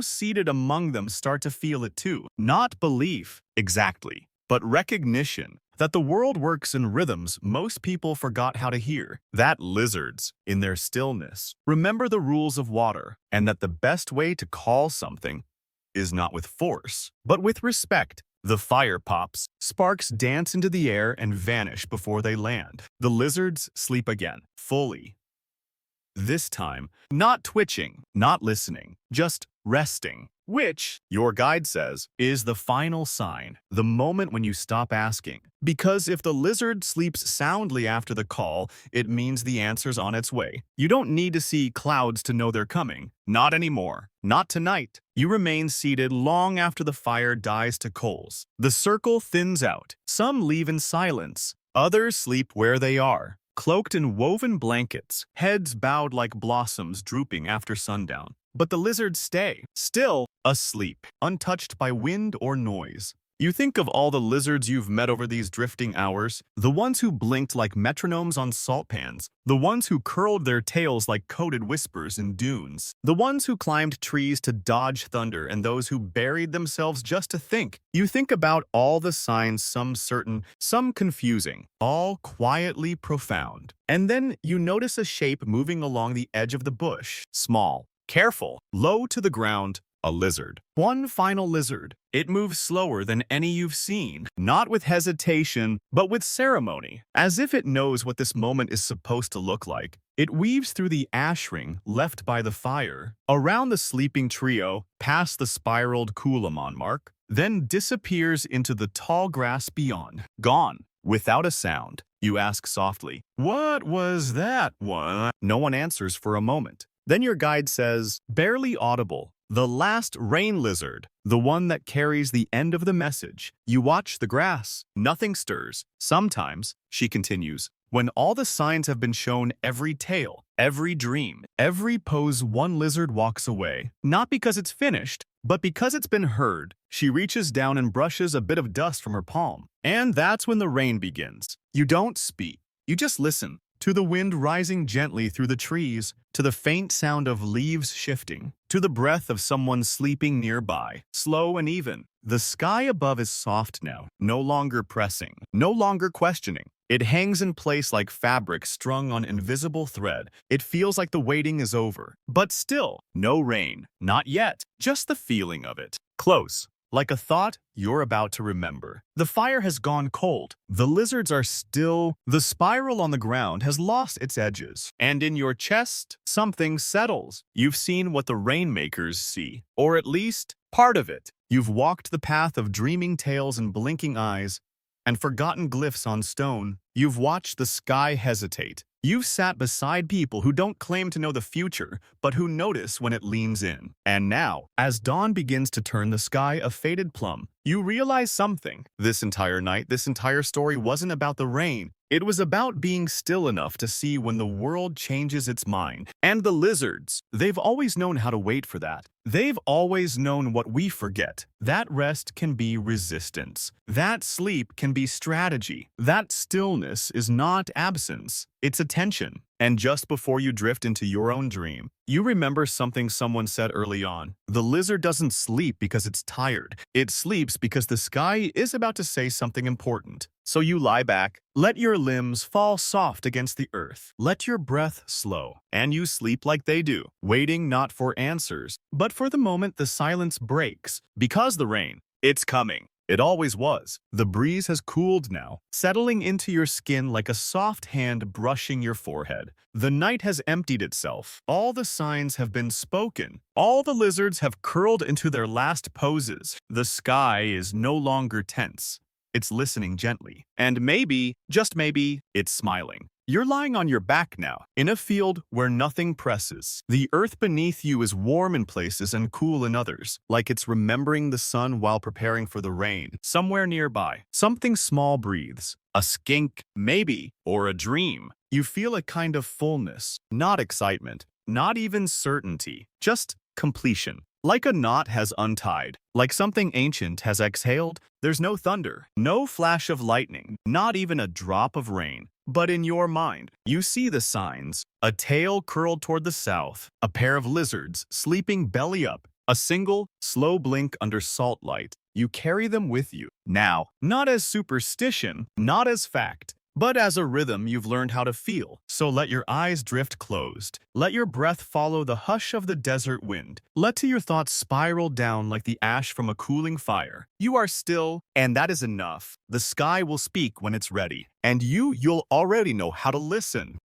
seated among them start to feel it too. Not belief, exactly, but recognition that the world works in rhythms most people forgot how to hear. That lizards, in their stillness, remember the rules of water, and that the best way to call something is not with force, but with respect. The fire pops, sparks dance into the air and vanish before they land. The lizards sleep again, fully. This time, not twitching, not listening, just resting. Which, your guide says, is the final sign, the moment when you stop asking. Because if the lizard sleeps soundly after the call, it means the answer's on its way. You don't need to see clouds to know they're coming. Not anymore. Not tonight. You remain seated long after the fire dies to coals. The circle thins out. Some leave in silence. Others sleep where they are, cloaked in woven blankets, heads bowed like blossoms drooping after sundown. But the lizards stay, still asleep, untouched by wind or noise. You think of all the lizards you've met over these drifting hours, the ones who blinked like metronomes on salt pans, the ones who curled their tails like coated whispers in dunes, the ones who climbed trees to dodge thunder, and those who buried themselves just to think. You think about all the signs, some certain, some confusing, all quietly profound. And then you notice a shape moving along the edge of the bush, small, careful, low to the ground, a lizard. One final lizard. It moves slower than any you've seen, not with hesitation, but with ceremony, as if it knows what this moment is supposed to look like. It weaves through the ash ring left by the fire, around the sleeping trio, past the spiraled kulamon mark, then disappears into the tall grass beyond. Gone, without a sound. You ask softly, "What was that one?" No one answers for a moment. Then your guide says, barely audible, the last rain lizard, the one that carries the end of the message. You watch the grass. Nothing stirs. Sometimes, she continues, when all the signs have been shown, every tale, every dream, every pose, one lizard walks away. Not because it's finished, but because it's been heard. She reaches down and brushes a bit of dust from her palm. And that's when the rain begins. You don't speak. You just listen. To the wind rising gently through the trees, to the faint sound of leaves shifting, to the breath of someone sleeping nearby, slow and even. The sky above is soft now, no longer pressing, no longer questioning. It hangs in place like fabric strung on invisible thread. It feels like the waiting is over. But still, no rain. Not yet. Just the feeling of it. Close. Like a thought you're about to remember. The fire has gone cold. The lizards are still. The spiral on the ground has lost its edges. And in your chest, something settles. You've seen what the Rainmakers see. Or at least, part of it. You've walked the path of dreaming tales and blinking eyes, and forgotten glyphs on stone. You've watched the sky hesitate. You've sat beside people who don't claim to know the future, but who notice when it leans in. And now, as dawn begins to turn the sky a faded plum, you realize something. This entire night, this entire story wasn't about the rain. It was about being still enough to see when the world changes its mind. And the lizards, they've always known how to wait for that. They've always known what we forget. That rest can be resistance. That sleep can be strategy. That stillness is not absence. It's attention. And just before you drift into your own dream, you remember something someone said early on. The lizard doesn't sleep because it's tired. It sleeps because the sky is about to say something important. So you lie back, let your limbs fall soft against the earth, let your breath slow, and you sleep like they do, waiting not for answers, but for the moment the silence breaks. Because the rain, it's coming. It always was. The breeze has cooled now, settling into your skin like a soft hand brushing your forehead. The night has emptied itself. All the signs have been spoken. All the lizards have curled into their last poses. The sky is no longer tense. It's listening gently. And maybe, just maybe, it's smiling. You're lying on your back now, in a field where nothing presses. The earth beneath you is warm in places and cool in others, like it's remembering the sun while preparing for the rain. Somewhere nearby, something small breathes. A skink, maybe, or a dream. You feel a kind of fullness, not excitement, not even certainty, just completion. Like a knot has untied, like something ancient has exhaled, there's no thunder, no flash of lightning, not even a drop of rain. But in your mind, you see the signs. A tail curled toward the south, a pair of lizards sleeping belly up, a single, slow blink under salt light. You carry them with you. Now, not as superstition, not as fact, but as a rhythm you've learned how to feel. So let your eyes drift closed. Let your breath follow the hush of the desert wind. Let your thoughts spiral down like the ash from a cooling fire. You are still, and that is enough. The sky will speak when it's ready. And you'll already know how to listen.